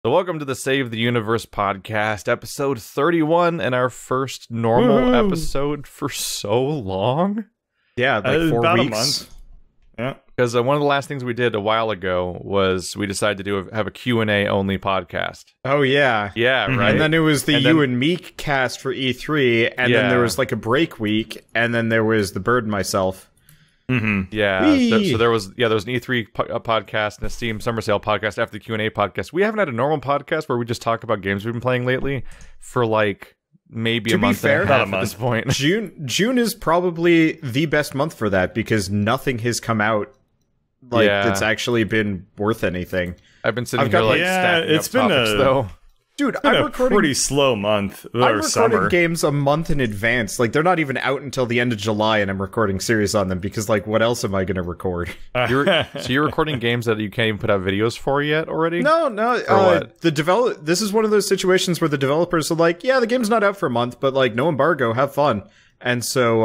So welcome to the Save the Universe podcast, episode 31, and our first normal episode for so long. Yeah, like 4 about weeks. A month. Yeah. Because one of the last things we did a while ago was we decided to have a Q&A only podcast. Oh, yeah. Yeah, right? And then it was the And You then- and Me cast for E3, and Yeah. then there was like a break week, and then there was the Bird and myself. Yeah, Whee! so there was an E3 podcast and a Steam Summer Sale podcast after the Q&A podcast. We haven't had a normal podcast where we just talk about games we've been playing lately for like maybe To a be month fair, and a half about a at this point. June is probably the best month for that, because nothing has come out that's actually been worth anything. I've been sitting I've here got, like yeah, stacking it's up been topics, though. Dude, Been I'm a recording pretty slow month I'm or recording summer. games a month in advance. Like, they're not even out until the end of July, and I'm recording series on them, because, like, what else am I going to record? So you're recording games that you can't even put out videos for yet already? No. what? This is one of those situations where the developers are like, yeah, the game's not out for a month, but, like, no embargo, have fun. And so,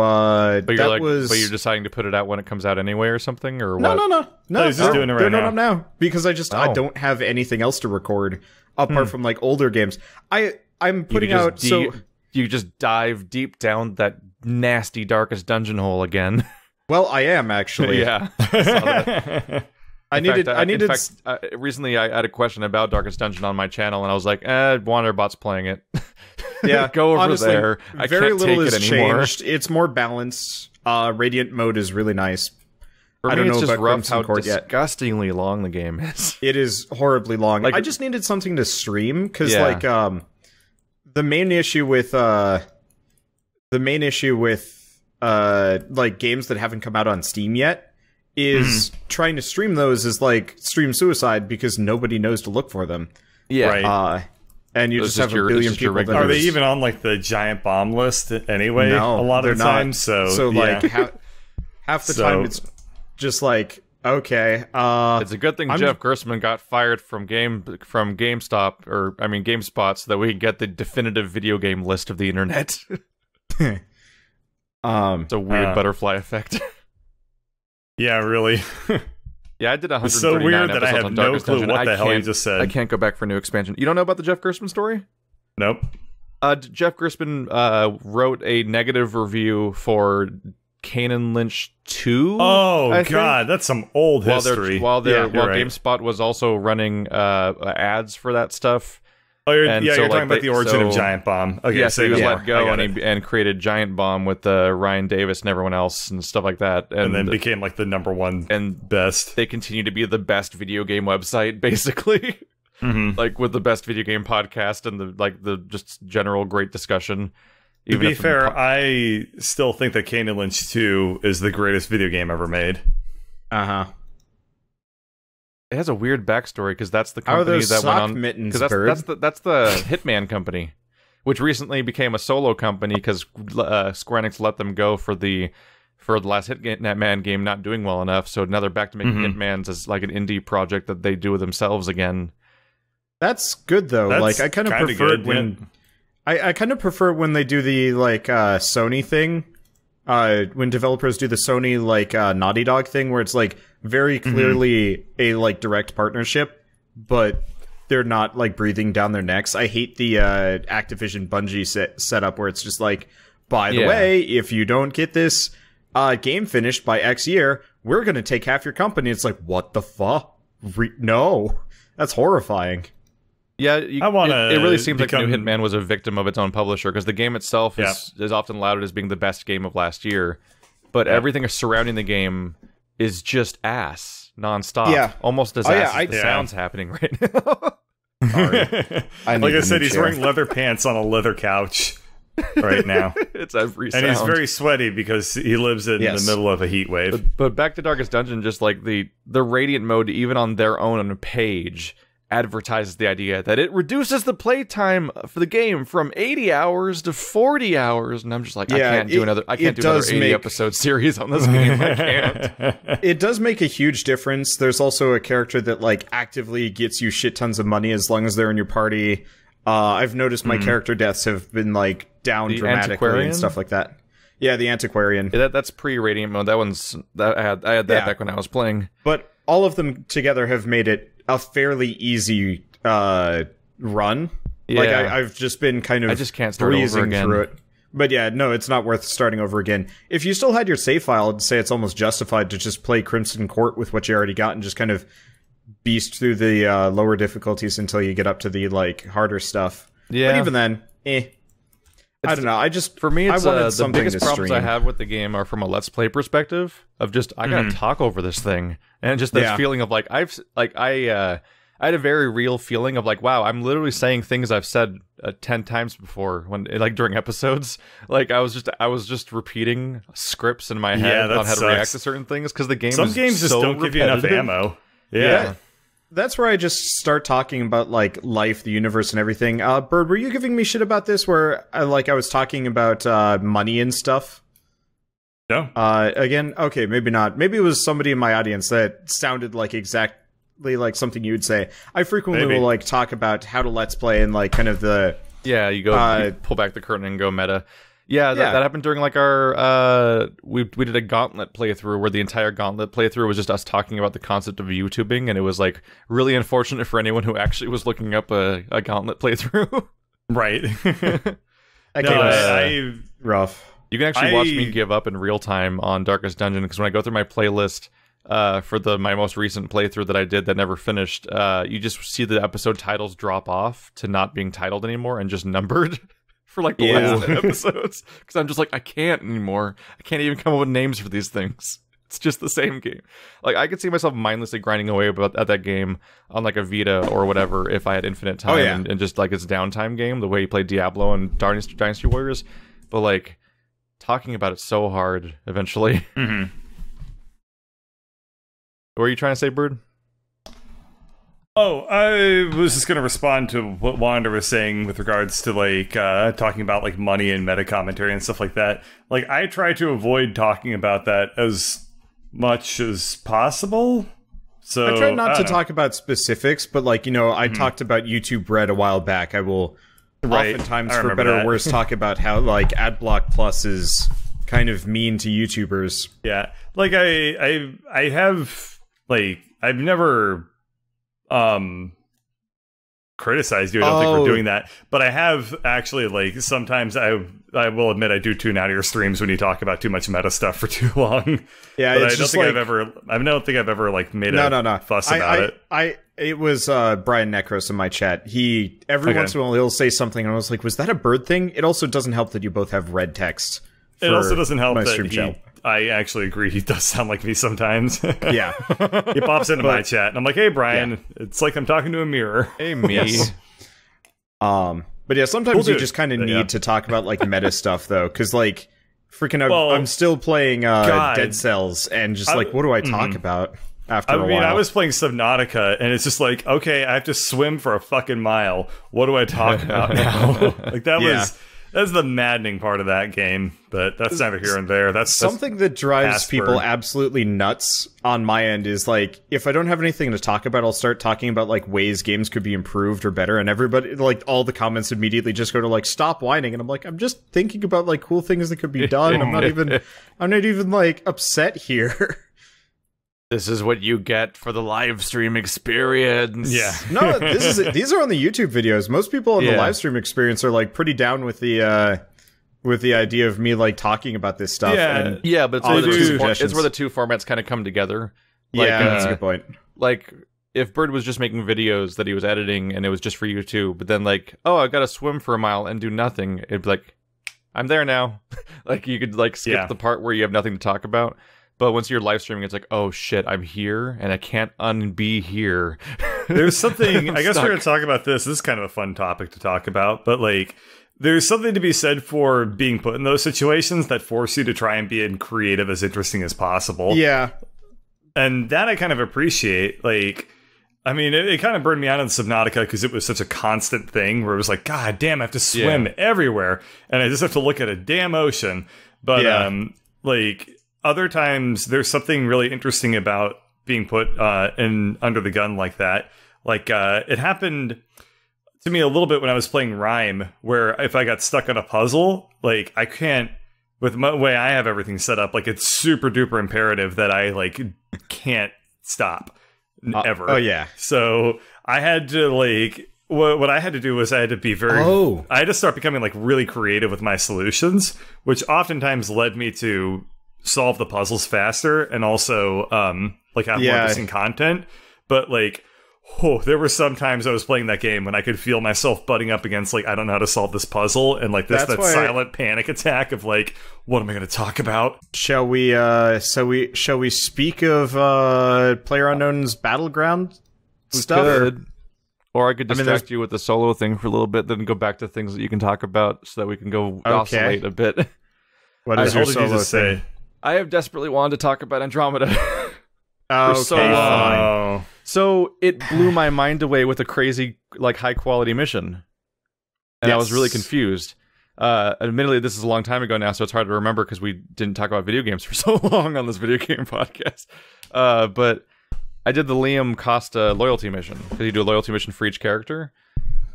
But that you're was... but you're deciding to put it out when it comes out anyway or something, or No, what? no. he's just doing it right they're now. not up now. Because I Oh. don't have anything else to record, apart from, like, older games. I'm putting you out... just you just dive deep down that nasty darkest dungeon hole again. Well, I am, actually. Yeah. I saw that. In fact, recently I had a question about Darkest Dungeon on my channel, and I was like, Wanderbot's playing it. Yeah, Go over honestly, there. I very can't little take has it anymore. changed. It's more balanced. Radiant mode is really nice. For I me, don't it's know just about rough Crimson how Court yet. disgustingly long the game is. It is horribly long. Like- I just needed something to stream, because Yeah. like the main issue with like games that haven't come out on Steam yet is trying to stream those is like stream suicide, because nobody knows to look for them. Yeah. Right. And you It's just just have your- a it's billion just your people that regular- Are they just- even on like the giant bomb list anyway? No, a lot they're of the not. time. So like yeah. half the time it's just like, okay, It's a good thing Jeff Gerstmann got fired from GameStop, or I mean GameSpot, so that we can get the definitive video game list of the internet. It's a weird butterfly effect. yeah, really. Yeah, I did 139 It's so weird that I episodes have on no Darkest clue Dungeon. what I the hell you can't- just said. I can't go back for new expansion. You don't know about the Jeff Gerstmann story? Nope. Jeff Gerstmann wrote a negative review for Kanan Lynch 2. Oh I think, god, that's some old history. While Yeah, you're right. GameSpot was also running ads for that stuff. Oh, you're and so, talking like, about the origin of so- Giant Bomb. Okay, Yeah, so he was more. let go, I got and it. and created Giant Bomb with Ryan Davis and everyone else and stuff like that. And then became like the number one and best. they continue to be the best video game website, basically. Like with the best video game podcast and the just general great discussion. To be fair, I still think that Kane and Lynch 2 is the greatest video game ever made. it has a weird backstory because that's the How are company those that went sock on. mittens, Because Bird? that's the Hitman company, which recently became a solo company because Square Enix let them go for the last Hitman game not doing well enough. So now they're back to making Hitmans as like an indie project that they do themselves again. That's good though. That's like I kind of kinda prefer good, when I kind of prefer when they do the like Sony thing. When developers do the Sony like Naughty Dog thing, where it's like very clearly a like direct partnership, but they're not like breathing down their necks. I hate the Activision Bungie setup where it's just like, by the way, if you don't get this game finished by X year, we're gonna take half your company. It's like, what the fuck? No, that's horrifying. Yeah, I wanna it really seems like the new become- Hitman was a victim of its own publisher because the game itself is often lauded as being the best game of last year, but everything surrounding the game is just ass nonstop. Yeah. Almost as ass as the sounds happening right now. Sorry. Like I said, he's wearing leather pants on a leather couch right now. It's every And sound. he's very sweaty because he lives in the middle of a heat wave. But back to Darkest Dungeon, just like the Radiant mode, even on their own page, advertises the idea that it reduces the playtime for the game from 80 hours to 40 hours, and I'm just like, I can't do another 80 episode series on this game. I can't. It does make a huge difference. There's also a character that like actively gets you shit tons of money as long as they're in your party. I've noticed my character deaths have been like down dramatically Antiquarian? and stuff like that. Yeah, the Antiquarian. Yeah, that's pre-Radiant mode. I had that back when I was playing. But all of them together have made it a fairly easy run. Yeah. Like I've just been kind of I just can't start over breezing again. through it. But yeah, no, it's not worth starting over again. If you still had your save file, I'd say it's almost justified to just play Crimson Court with what you already got and just kind of beast through the lower difficulties until you get up to the like harder stuff. Yeah. But even then, I don't know. I just For me, it's I wanted the something biggest to problems I stream. have with the game are from a Let's Play perspective of just I gotta talk over this thing, and just this Yeah. feeling of like I had a very real feeling of like, wow, I'm literally saying things I've said 10 times before when like during episodes. Like I was just repeating scripts in my head that on how to sucks. react to certain things because the game Some is games just so don't give you enough repetitive. ammo. Yeah. That's where I just start talking about like life, the universe, and everything. Bird, were you giving me shit about this? Where I was talking about money and stuff. No. Again, okay, maybe not. Maybe it was somebody in my audience that sounded like exactly like something you'd say. I frequently Maybe. will like talk about how to let's play and like kind of the Yeah, you you pull back the curtain and go meta. Yeah, Yeah. that happened during like our we did a gauntlet playthrough where the entire gauntlet playthrough was just us talking about the concept of YouTubing, and it was like really unfortunate for anyone who actually was looking up a gauntlet playthrough. Right. I No, can't- I rough. You can actually watch me give up in real time on Darkest Dungeon, because when I go through my playlist for my most recent playthrough that I did that never finished, you just see the episode titles drop off to not being titled anymore and just numbered for like the Yeah. last episodes. Because I'm just like, I can't anymore. I can't even come up with names for these things. It's just the same game. Like I could see myself mindlessly grinding away at that game on like a Vita or whatever if I had infinite time yeah. and just like it's a downtime game, the way you play Diablo and Dynasty Warriors. But like talking about it so hard eventually. Mhm. What were you trying to say, Bird? Oh, I was just going to respond to what Wander was saying with regards to, like, talking about, like, money and meta commentary and stuff like that. Like, I try to avoid talking about that as much as possible. So I try not to don't know. talk about specifics, but like, you know, I talked about YouTube Red a while back. I will Right. oftentimes, I for remember better or that. worse, talk about how like AdBlock Plus is kind of mean to YouTubers. Yeah, like I have like I've never criticized you. I don't think Oh. for doing that, but I have actually like sometimes I will admit I do tune out of your streams when you talk about too much meta stuff for too long. Yeah, but it's I don't just think like, I don't think I've ever like made a fuss about it. It was Brian Necros in my chat. He every Okay. once in a while he'll say something, and I was like, "Was that a bird thing?" It also doesn't help that you both have red text. It for also doesn't help my that stream chat. I actually agree he does sound like me sometimes. Yeah, He pops into my chat and I'm like, "Hey Brian, it's like I'm talking to a mirror." Hey, me. Yes. But yeah, sometimes Cool you dude. just kind of But need yeah. to talk about like meta stuff though, because like freaking, Well, I'm still playing God. Dead Cells, and just I- like, what do I talk about after I a mean, while? I was playing Subnautica, and it's just like, okay, I have to swim for a fucking mile. What do I talk about now? Like that's the maddening part of that game, but that's neither here nor there. That's Something that drives Asper. people absolutely nuts on my end is like, if I don't have anything to talk about, I'll start talking about like ways games could be improved or better, and everybody, like, all the comments immediately just go to like, stop whining, and I'm like, I'm just thinking about like cool things that could be done. I'm not even like upset here. This is what you get for the live stream experience. Yeah. No, these are on the YouTube videos. Most people on the Yeah. live stream experience are like pretty down with the idea of me like talking about this stuff. Yeah. and, Yeah, but it's I'll where, do it's suggestions. where the two formats kind of come together. Like, yeah, that's a good point. Like, if Bird was just making videos that he was editing and it was just for YouTube, but then like, oh, I gotta swim for a mile and do nothing, it'd be like, I'm there now. Like, you could like skip Yeah. the part where you have nothing to talk about. But once you're live streaming, it's like, oh shit, I'm here and I can't unbe here. There's something, I guess stuck. we're going to talk about this. This is kind of a fun topic to talk about, but like, there's something to be said for being put in those situations that force you to try and be creative, as interesting as possible. Yeah, And that I kind of appreciate. Like, I mean, it kind of burned me out on Subnautica because it was such a constant thing where it was like, God damn, I have to swim everywhere. And I just have to look at a damn ocean. But, Yeah. like, other times there's something really interesting about being put in under the gun like that. Like, it happened to me a little bit when I was playing Rhyme, where if I got stuck on a puzzle, like, I can't, with the way I have everything set up, like, it's super duper imperative that I, like, can't stop. ever. Oh yeah. So I had to like what I had to do was I had to be very I had to start becoming like really creative with my solutions, which oftentimes led me to solve the puzzles faster and also like have more interesting content. But like there were some times I was playing that game when I could feel myself butting up against like I don't know how to solve this puzzel, and like that silent panic attack of like, what am I going to talk about? Shall we speak of PlayerUnknown's Battleground stuff? Or I could distract you with the solo thing for a little bit, then go back to things that you can talk about, so that we can go oscillate a bit. What is your solo thing? I have desperately wanted to talk about Andromeda. For so long. So it blew my mind away with a crazy, like, high-quality mission. And I was really confused. Admittedly, this is a long time ago now, so it's hard to remember because we didn't talk about video games for so long on this video game podcast. But I did the Liam Costa loyalty mission, because you do a loyalty mission for each character.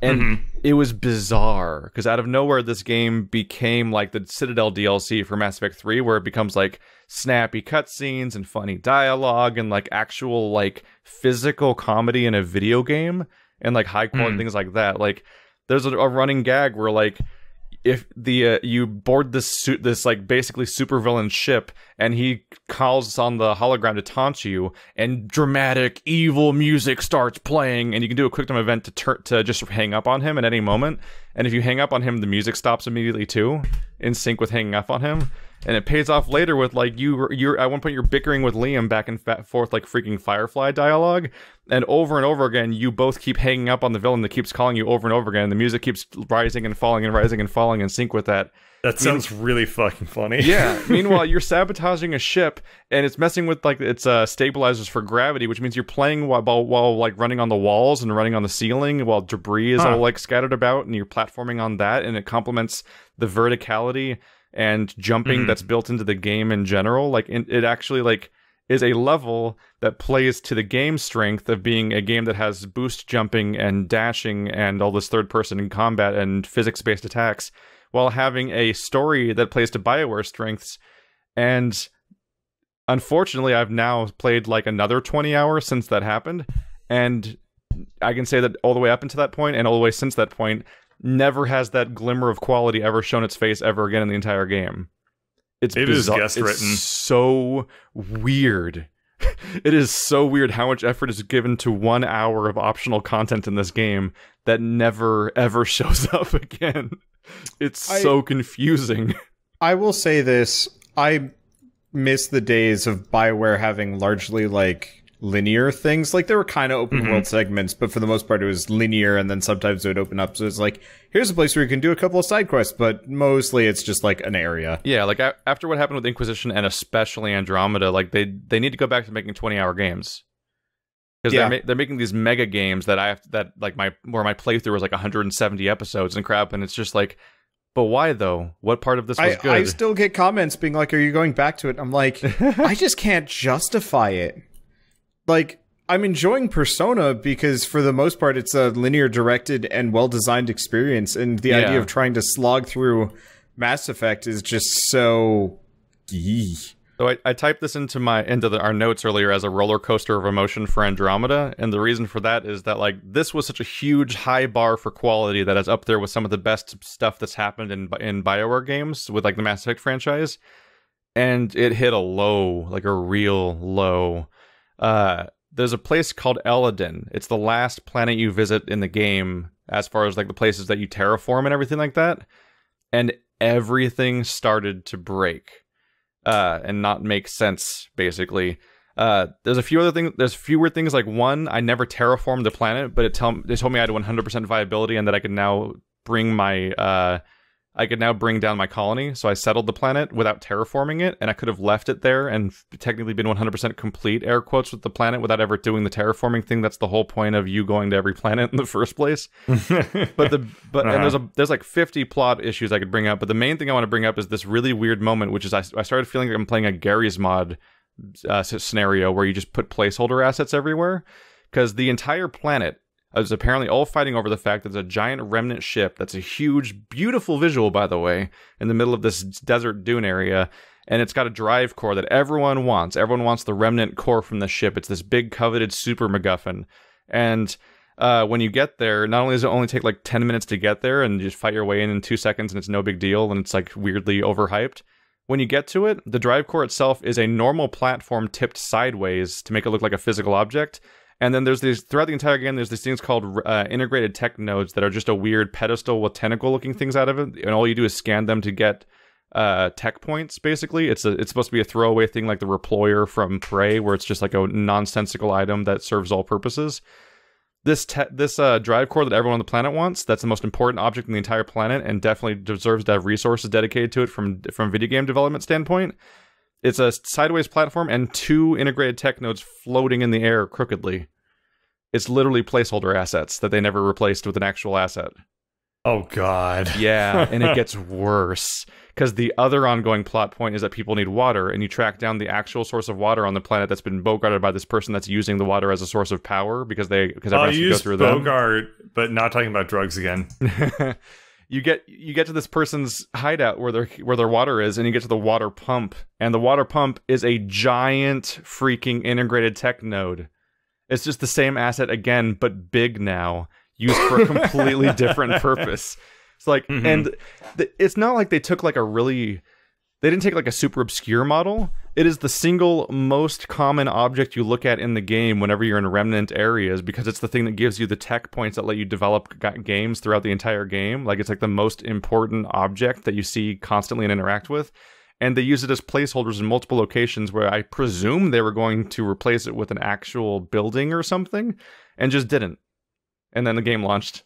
And it was bizarre, because out of nowhere, this game became like the Citadel DLC for Mass Effect 3, where it becomes like snappy cutscenes and funny dialogue and like actual like physical comedy in a video game and like high quality things like that. Like there's a running gag where like if the you board this like basically supervillain ship and he calls on the hologram to taunt you, and dramatic evil music starts playing, and you can do a quick time event to just hang up on him at any moment. And if you hang up on him, the music stops immediately too, in sync with hanging up on him. And it pays off later with like you're at one point you're bickering with Liam back and forth like freaking Firefly dialogue, and over again you both keep hanging up on the villain that keeps calling you over and over again. The music keeps rising and falling in sync with that. That sounds really fucking funny. Yeah. Meanwhile, you're sabotaging a ship, and it's messing with like its stabilizers for gravity, which means you're playing while like running on the walls and running on the ceiling while debris is all like scattered about, and you're platforming on that, and it complements the verticality and jumping that's built into the game in general. Like it actually like is a level that plays to the game strength of being a game that has boost jumping and dashing and all this third person in combat and physics-based attacks, while having a story that plays to BioWare strengths. And unfortunately, I've now played like another 20 hours since that happened, and I can say that all the way up until that point and all the way since that point, never has that glimmer of quality ever shown its face ever again in the entire game. It is guest written. It's so weird. It is so weird how much effort is given to 1 hour of optional content in this game that never ever shows up again. It's so confusing. I will say this. I miss the days of BioWare having largely like linear things. Like there were kind of open world segments, but for the most part it was linear, and then sometimes it would open up. So it's like, here's a place where you can do a couple of side quests, but mostly it's just like an area. Yeah, like after what happened with Inquisition and especially Andromeda, like they need to go back to making 20-hour games. Because they're making these mega games that where my playthrough was like 170 episodes and crap, and it's just like, but why though? What part of this was good? I still get comments being like, are you going back to it? I'm like, I just can't justify it. Like, I'm enjoying Persona because for the most part it's a linear directed and well-designed experience, and the idea of trying to slog through Mass Effect is just so... So I typed this into our notes earlier as a roller coaster of emotion for Andromeda, and the reason for that is that like this was such a huge high bar for quality that is up there with some of the best stuff that's happened in BioWare games with like the Mass Effect franchise, and it hit a low, like a real low. There's a place called Eladin. It's the last planet you visit in the game as far as like the places that you terraform and everything like that, and everything started to break. And not make sense, basically. There's a few other things. There's a few weird things. Like one, I never terraformed the planet, but they told me I had 100% viability and that I could now bring down my colony. So I settled the planet without terraforming it, and I could have left it there and technically been 100% complete, air quotes, with the planet without ever doing the terraforming thing. That's the whole point of you going to every planet in the first place. And there's like 50 plot issues I could bring up, but the main thing I want to bring up is this really weird moment, which is I started feeling like I'm playing a Gary's Mod scenario where you just put placeholder assets everywhere, because the entire planet is apparently all fighting over the fact that there's a giant remnant ship that's a huge, beautiful visual, by the way, in the middle of this desert dune area, and it's got a drive core that everyone wants. Everyone wants the remnant core from the ship. It's this big coveted super MacGuffin. And when you get there, not only does it only take like 10 minutes to get there and you just fight your way in 2 seconds and it's no big deal and it's like weirdly overhyped. When you get to it, the drive core itself is a normal platform tipped sideways to make it look like a physical object. And then there's these, throughout the entire game, there's these things called integrated tech nodes that are just a weird pedestal with tentacle-looking things out of it. And all you do is scan them to get tech points, basically. It's supposed to be a throwaway thing like the Reployer from Prey, where it's just like a nonsensical item that serves all purposes. This drive core that everyone on the planet wants, that's the most important object in the entire planet and definitely deserves to have resources dedicated to it from video game development standpoint. It's a sideways platform and 2 integrated tech nodes floating in the air crookedly. It's literally placeholder assets that they never replaced with an actual asset. Oh, God. Yeah, and it gets worse. Because the other ongoing plot point is that people need water, and you track down the actual source of water on the planet that's been bogarted by this person that's using the water as a source of power, because everyone has to go through them. Bogart, but not talking about drugs again. You get to this person's hideout where their water is, and you get to the water pump, and the water pump is a giant freaking integrated tech node. It's just the same asset again, but big now, used for a completely different purpose. It's like, and it's not like they took like they didn't take like a super obscure model. It is the single most common object you look at in the game whenever you're in remnant areas, because it's the thing that gives you the tech points that let you develop games throughout the entire game. Like, it's like the most important object that you see constantly and interact with. And they use it as placeholders in multiple locations where I presume they were going to replace it with an actual building or something, and just didn't. And then the game launched.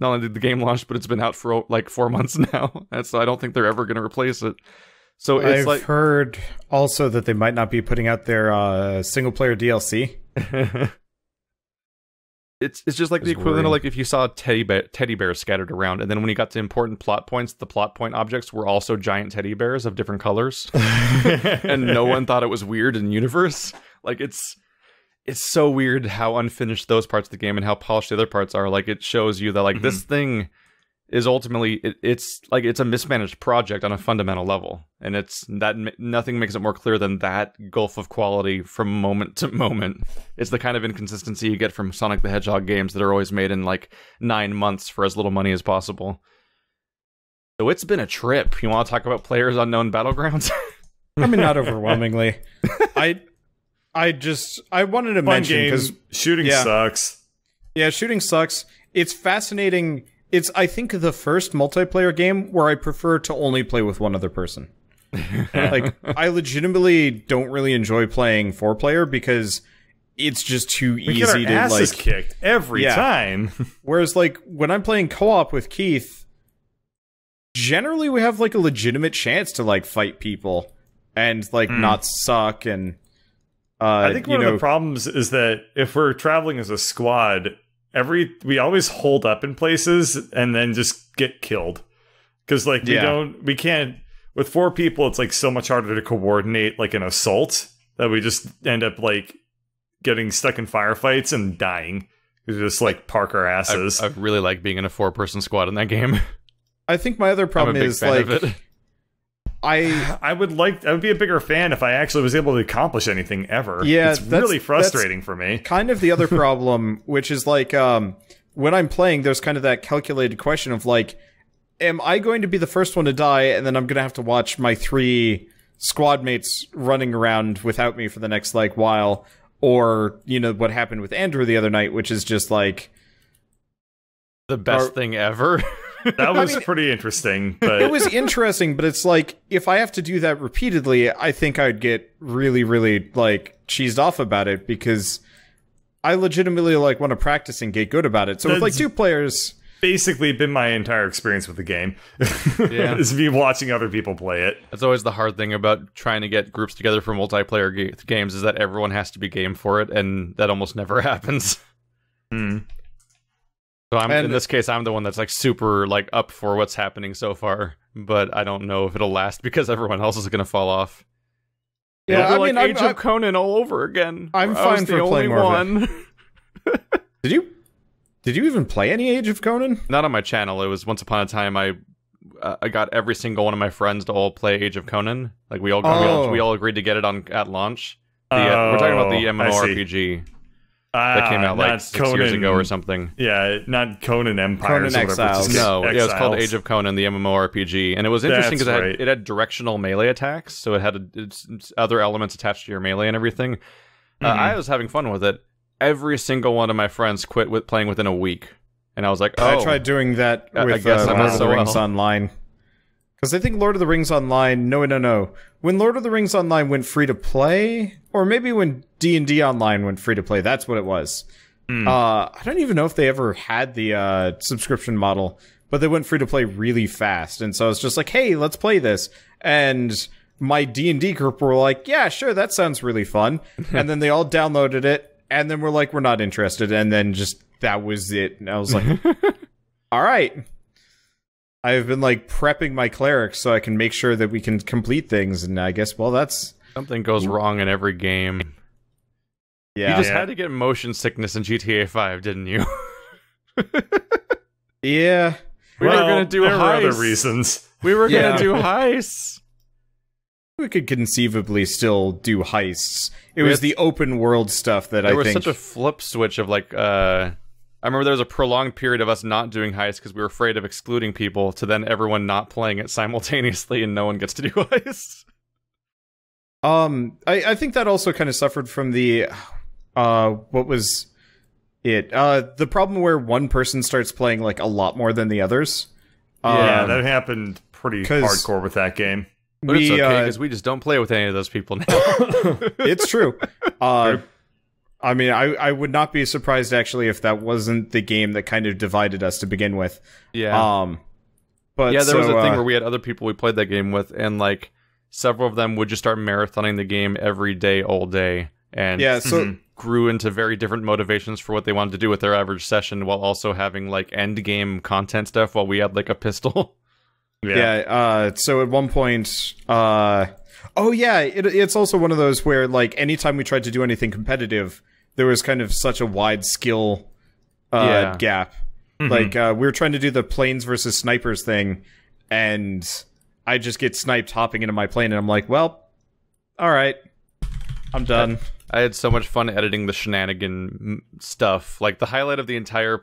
Not only did the game launch, but it's been out for like 4 months now. And so I don't think they're ever going to replace it. So it's I've heard also that they might not be putting out their single-player DLC. It's just like the equivalent of like if you saw teddy bears scattered around, and then when you got to important plot points, the plot point objects were also giant teddy bears of different colors. And no one thought it was weird in universe. Like, it's so weird how unfinished those parts of the game and how polished the other parts are. Like, it shows you that like this thing is ultimately it's a mismanaged project on a fundamental level, and nothing makes it more clear than that gulf of quality from moment to moment. It's the kind of inconsistency you get from Sonic the Hedgehog games that are always made in like 9 months for as little money as possible. So it's been a trip. You want to talk about Players Unknown Battlegrounds? I mean, not overwhelmingly. I wanted to mention, because shooting sucks. Yeah, shooting sucks. It's fascinating. It's, I think, the first multiplayer game where I prefer to only play with one other person. Like, I legitimately don't really enjoy playing 4-player because it's just too easy get our to asses like kicked every time. Whereas, like, when I'm playing co-op with Keith, generally we have like a legitimate chance to like fight people and like not suck. And I think one of the problems is that if we're traveling as a squad, we always hold up in places and then just get killed. Because like we can't, with 4 people, it's like so much harder to coordinate like an assault that we just end up like getting stuck in firefights and dying. We just like park our asses. I really like being in a 4-person squad in that game. I think my other problem is like I would be a bigger fan if I actually was able to accomplish anything ever. Yeah, it's really frustrating for me. Kind of the other problem, which is like when I'm playing, there's kind of that calculated question of like, am I going to be the first one to die, and then I'm going to have to watch my 3 squad mates running around without me for the next like while, or you know what happened with Andrew the other night, which is just like the best thing ever. That was pretty interesting. But it was interesting, but it's like, if I have to do that repeatedly, I think I'd get really, really, like, cheesed off about it, because I legitimately, like, want to practice and get good about it. So with, like, 2 players... Basically been my entire experience with the game. Is me watching other people play it. That's always the hard thing about trying to get groups together for multiplayer games, is that everyone has to be game for it, and that almost never happens. So in this case, I'm the one that's like super like up for what's happening so far, but I don't know if it'll last because everyone else is going to fall off. Yeah, I mean, Age of Conan all over again. I'm fine for playing more of it. Did you even play any Age of Conan? Not on my channel. It was once upon a time I I got every single one of my friends to all play Age of Conan. Like we all agreed to get it at launch. We're talking about the MMORPG that came out like 6 years ago or something. Yeah, not Conan Empires. Conan Exiles. No, yeah, it's called Age of Conan, the MMORPG, and it was interesting because it had directional melee attacks, so it had other elements attached to your melee and everything. I was having fun with it. Every single one of my friends quit playing within a week, and I was like, "Oh." I tried doing that with Lord of the Rings Online. Because I think Lord of the Rings Online... No. When Lord of the Rings Online went free-to-play, or maybe when D&D Online went free-to-play, that's what it was. I don't even know if they ever had the subscription model, but they went free-to-play really fast. And so I was just like, hey, let's play this. And my D&D group were like, yeah, sure, that sounds really fun. And then they all downloaded it, and then we're like, we're not interested. And then just, that was it. And I was like, all right. I've been like prepping my clerics so I can make sure that we can complete things, and I guess, well, that's... Something goes wrong in every game. Yeah. You just had to get motion sickness in GTA 5, didn't you? Yeah. We were going to do heists. There were other reasons. We were going to do heists. We could conceivably still do heists. It was the open world stuff that I think... There was such a flip switch of like... I remember there was a prolonged period of us not doing heists because we were afraid of excluding people, to then everyone not playing it simultaneously and no one gets to do heists. I think that also kind of suffered from the... what was it? The problem where one person starts playing like a lot more than the others. Yeah, that happened pretty hardcore with that game. But it's okay, because we just don't play with any of those people now. It's true. I mean, I would not be surprised, actually, if that wasn't the game that kind of divided us to begin with. Yeah. But yeah, there was a thing where we had other people we played that game with, and, like, several of them would just start marathoning the game every day, all day, and grew into very different motivations for what they wanted to do with their average session, while also having, like, end-game content stuff while we had, like, a pistol. So at one point... it's also one of those where, like, anytime we tried to do anything competitive, there was kind of such a wide skill gap. Like, we were trying to do the planes versus snipers thing, and I just get sniped hopping into my plane, and I'm like, well, alright, I'm done. I had so much fun editing the shenanigan stuff. Like, the highlight of the entire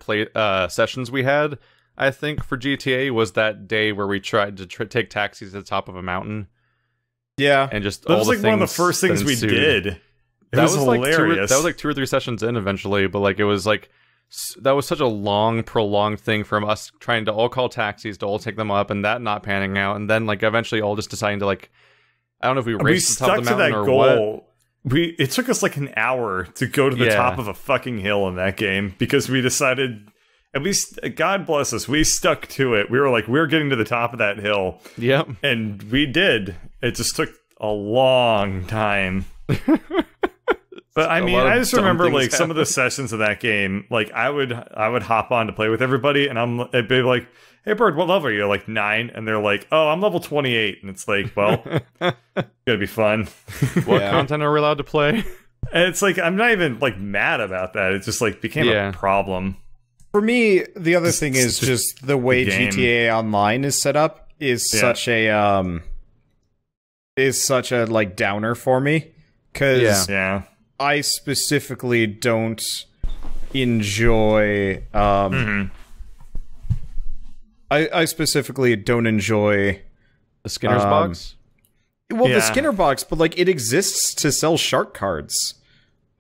sessions we had, I think, for GTA was that day where we tried to take taxis at the top of a mountain. Yeah, and just that was like one of the first things we did. It was hilarious. That was like 2 or 3 sessions in eventually, but like it was like that was such a long, prolonged thing from us trying to all call taxis to all take them up, and that not panning out, and then like eventually all just deciding to like, I don't know if we raced to the top of the mountain or what. It took us like an hour to go to the top of a fucking hill in that game because we decided. At least, God bless us, we stuck to it. We were like, we're getting to the top of that hill. Yep. And we did. It just took a long time. But I mean, I just remember like some of the sessions of that game, like I would hop on to play with everybody, and I'd be like, hey Bird, what level are you? Like 9, and they're like, oh, I'm level 28. And it's like, well, it's gonna be fun. What content are we allowed to play? And it's like, I'm not even like mad about that. It just like became a problem. For me, the other thing is just the way GTA Online is set up is such a like downer for me, because I specifically don't enjoy I specifically don't enjoy the Skinner's box. Well, the Skinner box, but like it exists to sell shark cards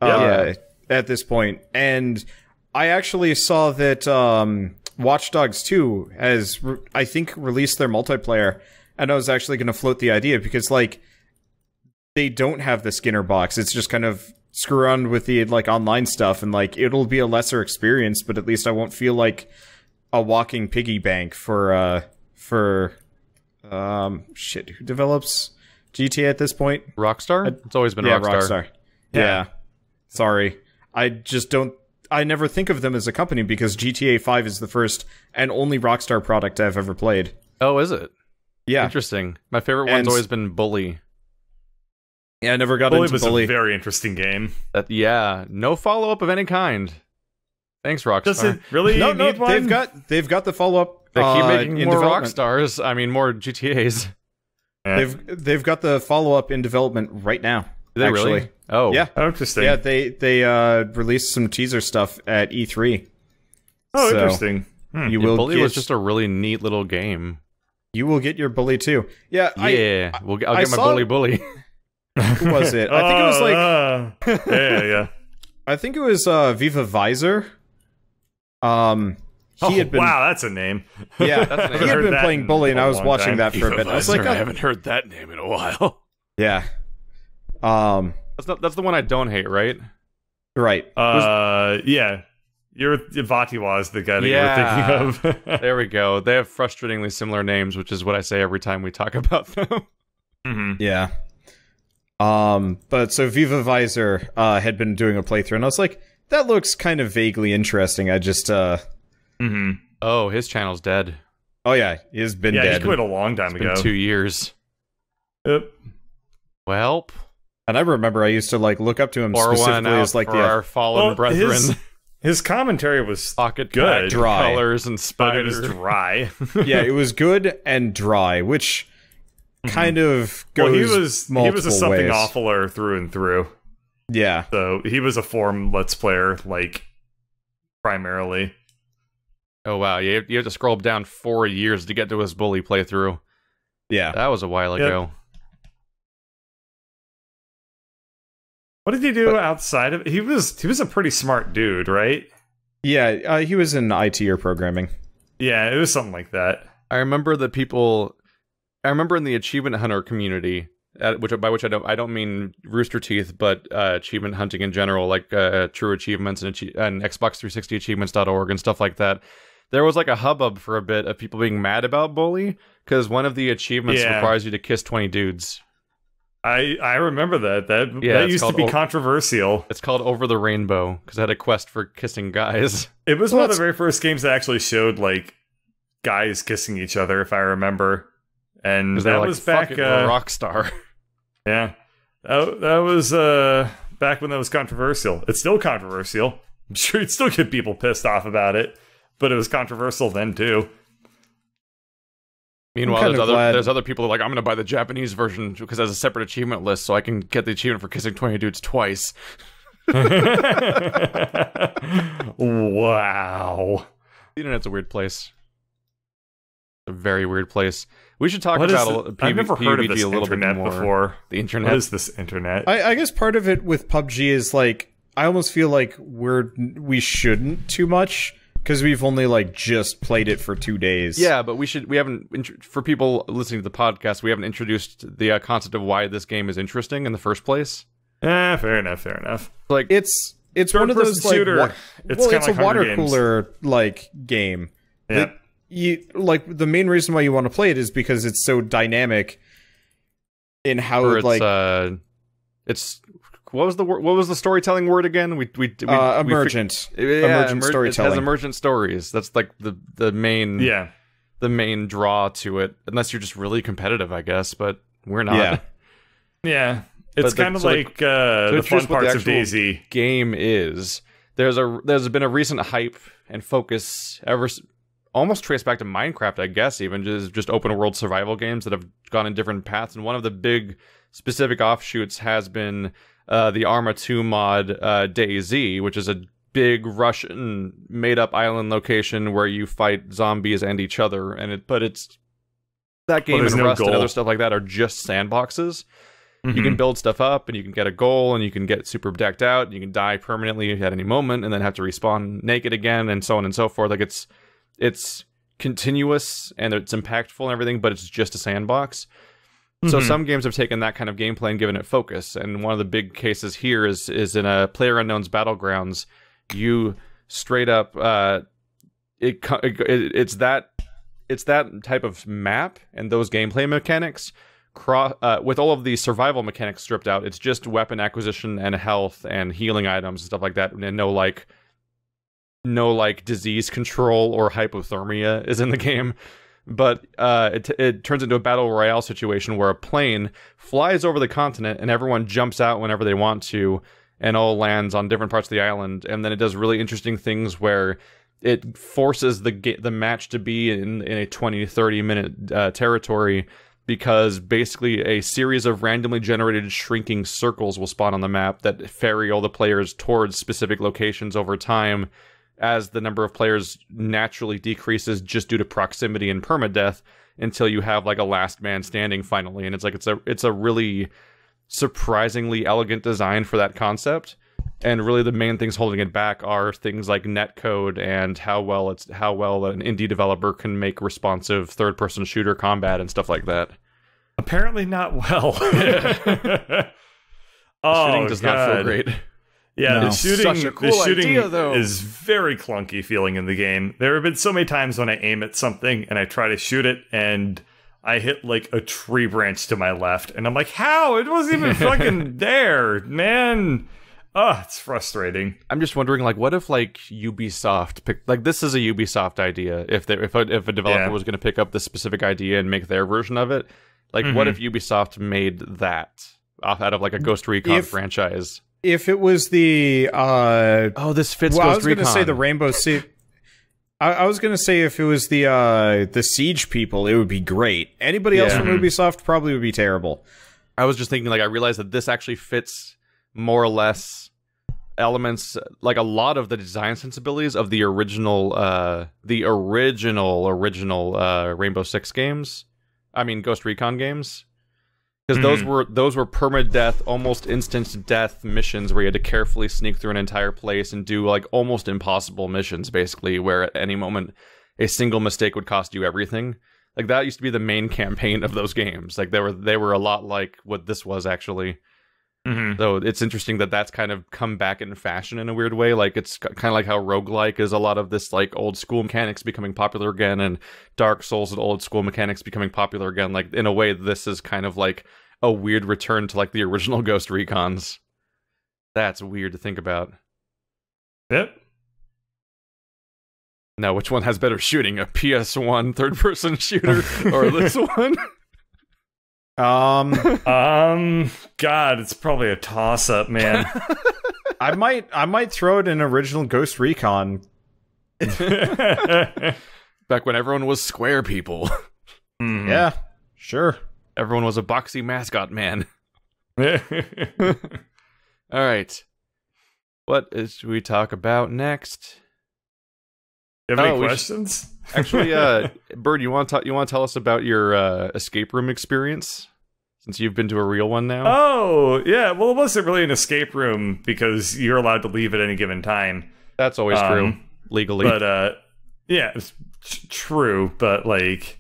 at this point, and I actually saw that Watch Dogs 2 has, I think, released their multiplayer, and I was actually going to float the idea, because, like, they don't have the Skinner box. It's just kind of screw around with the, like, online stuff, and, like, it'll be a lesser experience, but at least I won't feel like a walking piggy bank for shit, who develops GTA at this point? Rockstar? It's always been Rockstar. Yeah. Sorry. I never think of them as a company because GTA 5 is the first and only Rockstar product I've ever played. Oh, is it? Yeah. Interesting. My favorite one's always been Bully. Yeah, I never got into Bully. Bully was a very interesting game. No follow-up of any kind. Thanks, Rockstar. Does it really need one? They've got the follow-up. They keep making in more development. Rockstars. I mean, more GTAs. Yeah. They've got the follow-up in development right now. Do they actually. really? Oh. Yeah. Oh, interesting. Yeah, they released some teaser stuff at E3. Oh, So, interesting. You Yeah, will Bully get, was just a really neat little game. you will get your bully too. Yeah, Yeah, I'll get my saw- bully. who was it? I think it was like yeah. I think it was Viva Visor. He had been Wow, that's a name. yeah, That's an- he had heard been that playing in Bully, and a I was long watching time. that for a bit. I was like, I haven't heard that name in a while. yeah, That's the one I don't hate, right? right. Yeah. Vatiwa is the guy that Yeah. you were thinking of. There we go. They have frustratingly similar names, which is what I say every time we talk about them. Mhm. Yeah. But so Viva Visor had been doing a playthrough, and I was like, that looks kind of vaguely interesting. I just Mhm. Oh, his channel's dead. oh yeah, he's been Yeah, dead. he quit a long time It's been ago. 2 years. Yep. Welp. And I remember I used to like look up to him Pour one specifically out as like for the our fallen brethren. His commentary was Pocket good. pack, Dry. colors and but it spiders. was dry. yeah, it was good and dry, which kind of goes Well, he was a multiple something ways. awfuler through and through. Yeah, So he was a form Let's Player, like, primarily. Oh wow, you have to scroll down 4 years to get to his bully playthrough. yeah. That was a while Yep. ago. What did he do outside of? He was a pretty smart dude, right? Yeah, he was in IT or programming. Yeah, it was something like that. I remember that people. I remember in the Achievement Hunter community, by which I don't mean Rooster Teeth, but achievement hunting in general, like True Achievements and Xbox 360 Achievements.org and stuff like that. There was like a hubbub for a bit of people being mad about Bully because one of the achievements Yeah. requires you to kiss 20 dudes. I remember that. That Yeah, it's used to called be controversial. It's called Over the Rainbow because I had a quest for kissing guys. It was Well, one of the that's- very first games that actually showed like guys kissing each other, if I remember. And Because they're that like, was fuck back. it, we're a rock star. Yeah, that was back when that was controversial. It's still controversial. I'm sure you'd still get people pissed off about it, but it was controversial then too. Meanwhile, kind of glad- there's other people who are like, I'm going to buy the Japanese version because it has a separate achievement list so I can get the achievement for kissing 20 dudes twice. Wow. The internet's a weird place. A very weird place. We should talk What is about I've never heard of PUBG this a little internet bit more. before. The What internet. is this internet? I guess part of it with PUBG is like I almost feel like we shouldn't too much because we've only like just played it for 2 days. Yeah, but we haven't, for people listening to the podcast, we haven't introduced the concept of why this game is interesting in the first place. Fair enough. Like, it's one of those Third-person like shooter. It's kinda it's like a water Hunger Games. cooler like game. Yeah. That you like the main reason why you want to play it is because it's so dynamic in how or it's, like it's what was the storytelling word again? We emergent. Emergent It storytelling. has emergent stories. That's like the main Yeah. the main draw to it. Unless you're just really competitive, I guess. But we're not. Yeah. Yeah. It's But the- kind of so the- like the fun here's what the parts of actual Daisy. Game is there's been a recent hype and focus almost traced back to Minecraft, I guess, even just open world survival games that have gone in different paths. And one of the big specific offshoots has been the Arma 2 mod DayZ, which is a big Russian made up island location where you fight zombies and each other. But it's that game there's and no Rust and goal. other stuff like that are just sandboxes. Mm-hmm. You can build stuff up, and you can get a goal, and you can get super decked out. And you can die permanently at any moment, and then have to respawn naked again, and so on and so forth. Like it's continuous and it's impactful and everything, but it's just a sandbox. So some games have taken that kind of gameplay and given it focus. And one of the big cases here is in a PlayerUnknown's Battlegrounds. You straight up it's that type of map and those gameplay mechanics. With all of the survival mechanics stripped out, it's just weapon acquisition and health and healing items and stuff like that, and no disease control or hypothermia is in the game. But it turns into a battle royale situation where a plane flies over the continent and everyone jumps out whenever they want to and all lands on different parts of the island. And then it does really interesting things where it forces the match to be in a 20 to 30 minute territory, because basically a series of randomly generated shrinking circles will spawn on the map that ferry all the players towards specific locations over time, as the number of players naturally decreases just due to proximity and permadeath, until you have like a last man standing finally. And it's a really surprisingly elegant design for that concept. And really the main things holding it back are things like netcode and how well an indie developer can make responsive third-person shooter combat and stuff like that. Apparently not well. The shooting does not feel great. Yeah, No. the shooting, Such a cool the shooting idea, though. is very clunky feeling in the game. There have been so many times when I aim at something and I try to shoot it and I hit like a tree branch to my left, and I'm like, how? It wasn't even fucking there, man. Oh, it's frustrating. I'm just wondering, like, what if like Ubisoft picked, like, this is a Ubisoft idea. If a developer was going to pick up this specific idea and make their version of it, like, what if Ubisoft made that out of like a Ghost Recon franchise? If it was the this fits well, Ghost I was going to Recon. say the Rainbow Six. I was going to say if it was the Siege people, it would be great. Anybody else from Ubisoft probably would be terrible. I was just thinking, like, I realized that this actually fits more or less elements, like a lot of the design sensibilities of the original Rainbow Six games. I mean, Ghost Recon games. Because those were permadeath, almost instant death missions where you had to carefully sneak through an entire place and do like almost impossible missions, basically, where at any moment a single mistake would cost you everything. Like, that used to be the main campaign of those games. Like, they were a lot like what this was, actually. So it's interesting that that's kind of come back in fashion in a weird way. Like, it's kind of like how roguelike is a lot of this like old school mechanics becoming popular again, and Dark Souls and old school mechanics becoming popular again. Like, in a way, this is kind of like a weird return to like the original Ghost Recons. That's weird to think about. Yep. Now, which one has better shooting? A PS1 third-person shooter or this one? God, it's probably a toss-up, man. I might throw it in original Ghost Recon. Back when everyone was square people. Yeah, sure. Everyone was a boxy mascot man. All right. What should we talk about next? You have any questions? Actually, Bird, you want to tell us about your escape room experience, since you've been to a real one now? Oh, yeah. Well, it wasn't really an escape room because you're allowed to leave at any given time. That's always true, legally. But yeah, it's true. But like,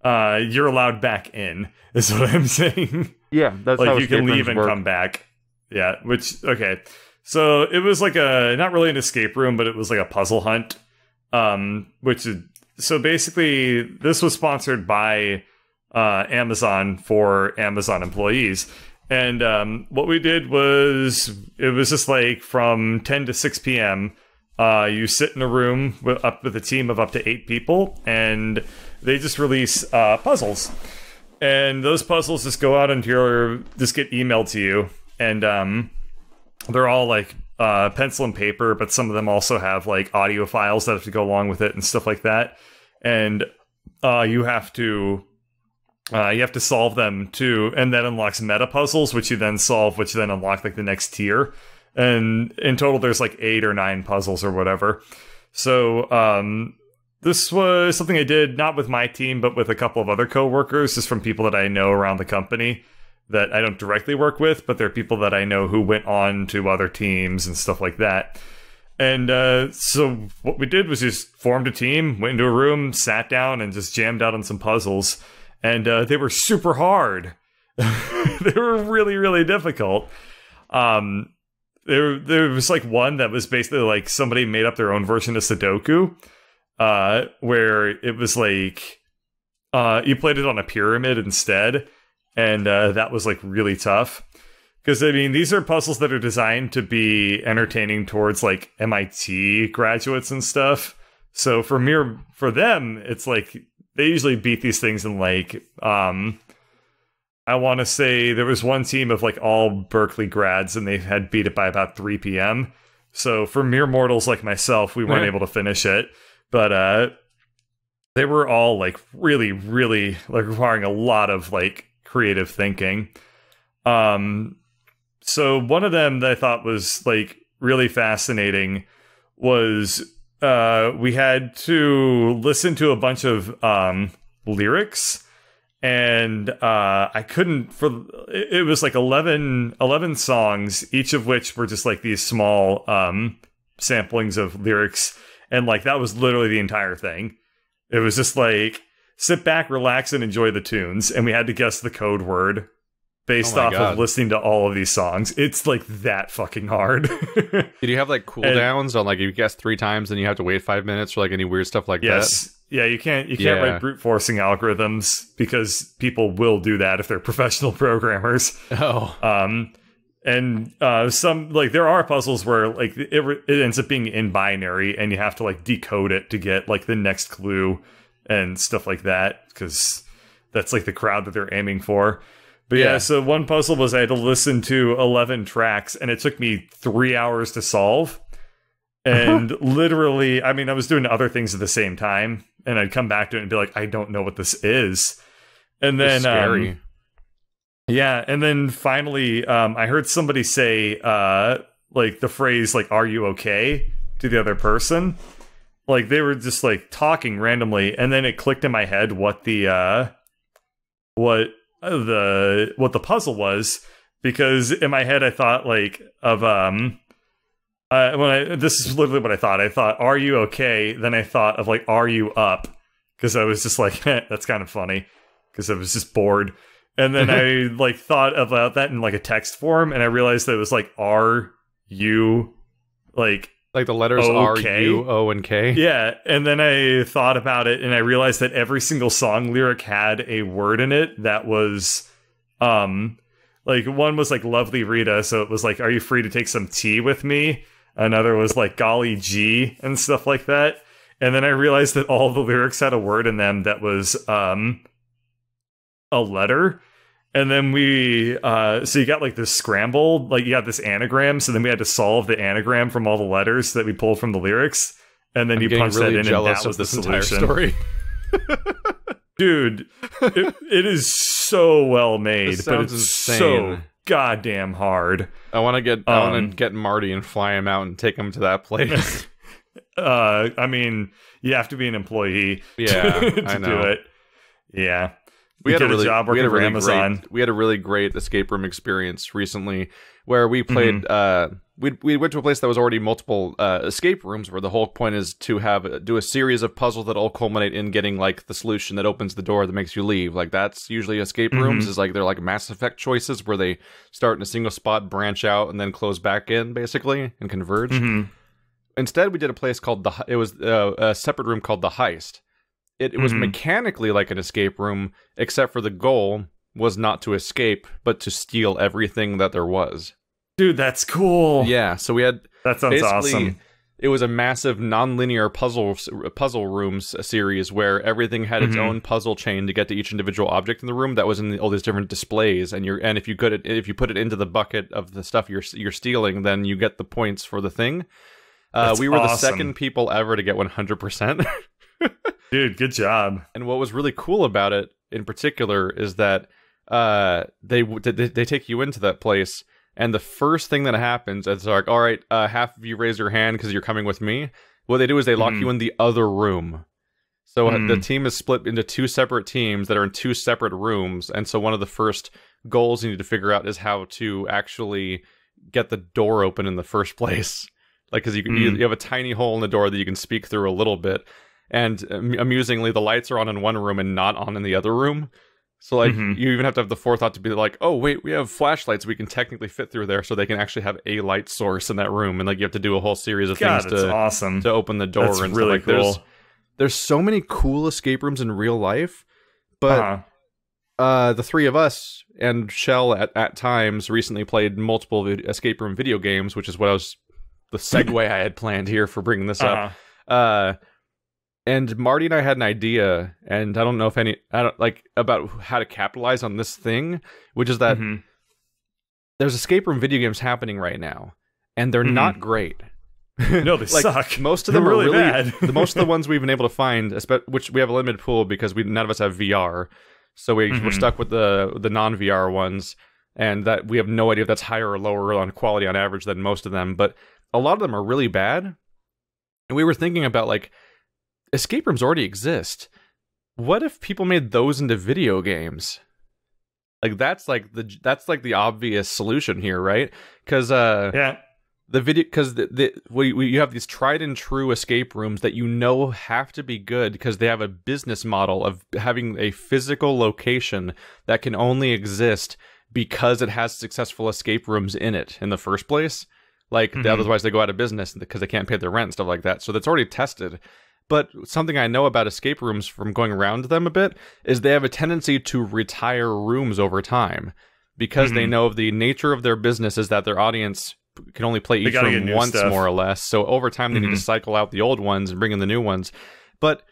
you're allowed back in, is what I'm saying. Yeah, that's like how you can leave and work. come back. Yeah, okay. So it was like not really an escape room, but it was like a puzzle hunt. So basically this was sponsored by Amazon for Amazon employees. And what we did was, it was just like from 10 to 6 p.m. You sit in a room with a team of up to 8 people, and they just release puzzles. And those puzzles just go out into just get emailed to you. And they're all like pencil and paper, but some of them also have like audio files that have to go along with it and stuff like that. And you have to solve them too, and that unlocks meta puzzles, which you then solve, which then unlock like the next tier. And in total, there's like 8 or 9 puzzles or whatever. So this was something I did not with my team, but with a couple of other coworkers, just from people that I know around the company that I don't directly work with, but they're people that I know who went on to other teams and stuff like that. And so what we did was just formed a team, went into a room, sat down, and just jammed out on some puzzles. And they were super hard. They were really, really difficult. There was like one that was basically like somebody made up their own version of Sudoku, where it was like you played it on a pyramid instead. And that was like really tough. Because, I mean, these are puzzles that are designed to be entertaining towards like MIT graduates and stuff. So for them, it's like they usually beat these things in like, I want to say there was one team of like all Berkeley grads, and they had beat it by about 3 p.m. So for mere mortals like myself, we weren't able to finish it. But they were all like really, really like requiring a lot of like creative thinking. So one of them that I thought was like really fascinating was we had to listen to a bunch of lyrics, and I couldn't it was like 11 songs, each of which were just like these small samplings of lyrics, and like that was literally the entire thing. It was just like sit back, relax, and enjoy the tunes, and we had to guess the code word based off of listening to all of these songs. It's like that fucking hard. Did you have like cooldowns on like you guess 3 times and you have to wait 5 minutes for like any weird stuff like that? Yeah, you can't write brute forcing algorithms because people will do that if they're professional programmers. Oh. And some like there are puzzles where like it ends up being in binary and you have to like decode it to get like the next clue and stuff like that, because that's like the crowd that they're aiming for. But yeah, so one puzzle was I had to listen to 11 tracks, and it took me 3 hours to solve. And literally, I mean, I was doing other things at the same time, and I'd come back to it and be like, I don't know what this is. And then, scary. And then finally, I heard somebody say, like the phrase, like, "Are you okay?" to the other person. Like they were just like talking randomly, and then it clicked in my head what the puzzle was, because in my head I thought like of this is literally what I thought. I thought, "Are you okay?" Then I thought of like, "Are you up?" Because I was just like, that's kind of funny, because I was just bored. And then I like thought about that in like a text form, and I realized that it was like, "Are you like the letters okay? R, U, O, and K?" Yeah, and then I thought about it, and I realized that every single song lyric had a word in it that was, like one was like "Lovely Rita," so it was like, "Are you free to take some tea with me?" Another was like "Golly gee" and stuff like that. And then I realized that all the lyrics had a word in them that was a letter. And then we, so you got like this scramble, like you got this anagram. So then we had to solve the anagram from all the letters that we pulled from the lyrics. And then you punch that in, and that was the solution. Story. Dude, it is so well made, but it's insane. So goddamn hard. I want to get Marty and fly him out and take him to that place. I mean, you have to be an employee to do it. Yeah. We had a job working for Amazon. We had a really great escape room experience recently where we played we went to a place that was already multiple escape rooms, where the whole point is to do a series of puzzles that all culminate in getting like the solution that opens the door that makes you leave. Like that's usually escape rooms, is like they're like Mass Effect choices where they start in a single spot, branch out, and then close back in basically and converge. Instead, we did a place called it was a separate room called the Heist. It was mechanically like an escape room, except for the goal was not to escape, but to steal everything that there was. Dude, that's cool. Yeah, so we had... That sounds awesome. It was a massive non-linear puzzle rooms series where everything had its own puzzle chain to get to each individual object in the room that was in all these different displays. And if you put it into the bucket of the stuff you're stealing, then you get the points for the thing. We were the second people ever to get 100%. Dude, good job. And what was really cool about it, in particular, is that they take you into that place, and the first thing that happens is like, all right, half of you raise your hand because you're coming with me. What they do is they lock you in the other room. So the team is split into 2 separate teams that are in 2 separate rooms, and so one of the first goals you need to figure out is how to actually get the door open in the first place. Like, because you have a tiny hole in the door that you can speak through a little bit. And amusingly, the lights are on in one room and not on in the other room. So, like, you even have to have the forethought to be like, oh, wait, we have flashlights we can technically fit through there, so they can actually have a light source in that room. And, like, you have to do a whole series of things to open the door. That's and really so, like, cool. There's so many cool escape rooms in real life. But the 3 of us and Shell at times recently played multiple escape room video games, which is what the segue I had planned here for bringing this up. And Marty and I had an idea, and I don't know about how to capitalize on this thing, which is that there's escape room video games happening right now, and they're not great. No, they suck. Most of them They're are really bad. most of the ones we've been able to find, which we have a limited pool because none of us have VR, so we're stuck with the non-VR ones, and that we have no idea if that's higher or lower on quality on average than most of them. But a lot of them are really bad, and we were thinking about like escape rooms already exist. What if people made those into video games? Like that's like the obvious solution here, right? Because Yeah. the video, because you have these tried and true escape rooms that you know have to be good because they have a business model of having a physical location that can only exist because it has successful escape rooms in it in the first place. Like otherwise they go out of business because they can't pay their rent and stuff like that. So that's already tested. But something I know about escape rooms from going around them a bit is they have a tendency to retire rooms over time because they know the nature of their business is that their audience can only play each room once, more or less. So over time, they need to cycle out the old ones and bring in the new ones. But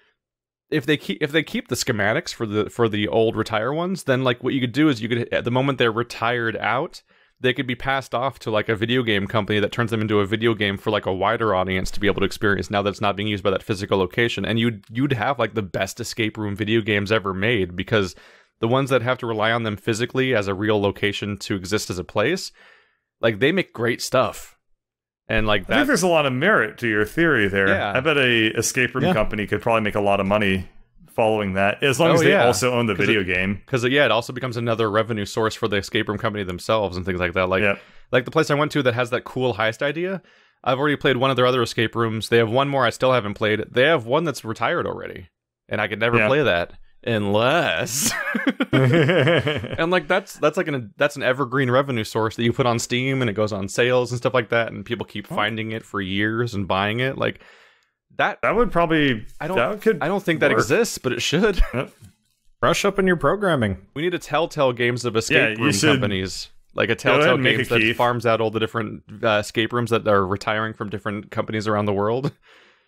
if they keep the schematics for the old retire ones, then like what you could do is you could, at the moment they're retired out, they could be passed off to like a video game company that turns them into a video game for like a wider audience to be able to experience now that it's not being used by that physical location. And you'd have like the best escape room video games ever made, because the ones that have to rely on them physically as a real location to exist as a place, like they make great stuff. And like I think there's a lot of merit to your theory there. Yeah. I bet a escape room company could probably make a lot of money following that, as long as they also own the video game. Because it also becomes another revenue source for the escape room company themselves and things like that. Like the place I went to that has that cool heist idea, I've already played one of their other escape rooms. They have one more I still haven't played. They have one that's retired already, and I could never play that unless. And like that's an evergreen revenue source that you put on Steam and it goes on sales and stuff like that, and people keep finding it for years and buying it. Like that would probably I don't think that exists, but it should. Brush up on your programming. We need a Telltale Games of escape room companies. Like a Telltale Games that farms out all the different escape rooms that are retiring from different companies around the world.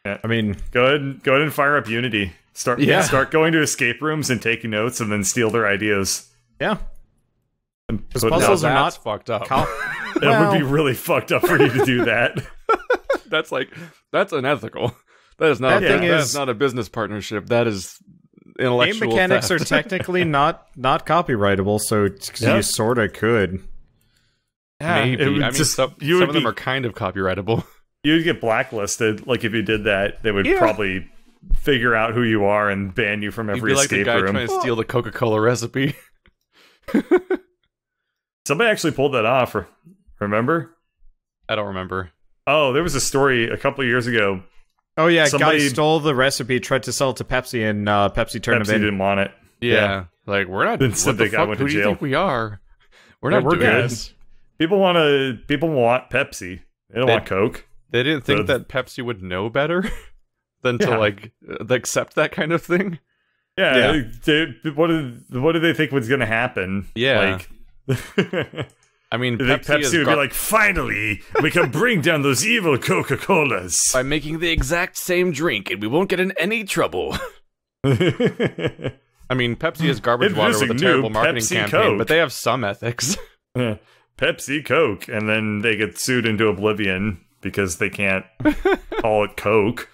Yeah. I mean, go ahead and fire up Unity. Start going to escape rooms and taking notes, and then steal their ideas. Yeah, because puzzles are not fucked up. It would be really fucked up for you to do that. That's unethical. That is not. That's not a business partnership. That is intellectual game mechanics theft. are technically not copyrightable, so you sort of could. Yeah, maybe. I mean, some of them are kind of copyrightable. You'd get blacklisted. Like if you did that, they would probably figure out who you are and ban you from every escape room. You'd be like the guy trying to steal the Coca-Cola recipe. Somebody actually pulled that off. Remember? I don't remember. Oh, there was a story a couple of years ago. Oh yeah, guy stole the recipe, tried to sell it to Pepsi, and Pepsi turned him in. Pepsi didn't want it. Yeah. Like we're not. What the fuck? Who do you think we are? We're not doing this. People want Pepsi. They don't want Coke. They didn't think that Pepsi would know better than to like accept that kind of thing. Yeah. What did they think was going to happen? Yeah. I mean, Pepsi would be like, finally, we can bring down those evil Coca-Colas by making the exact same drink, and we won't get in any trouble. I mean, Pepsi is garbage water with a terrible marketing campaign, Coke. But they have some ethics. Pepsi, Coke, and then they get sued into oblivion because they can't call it Coke.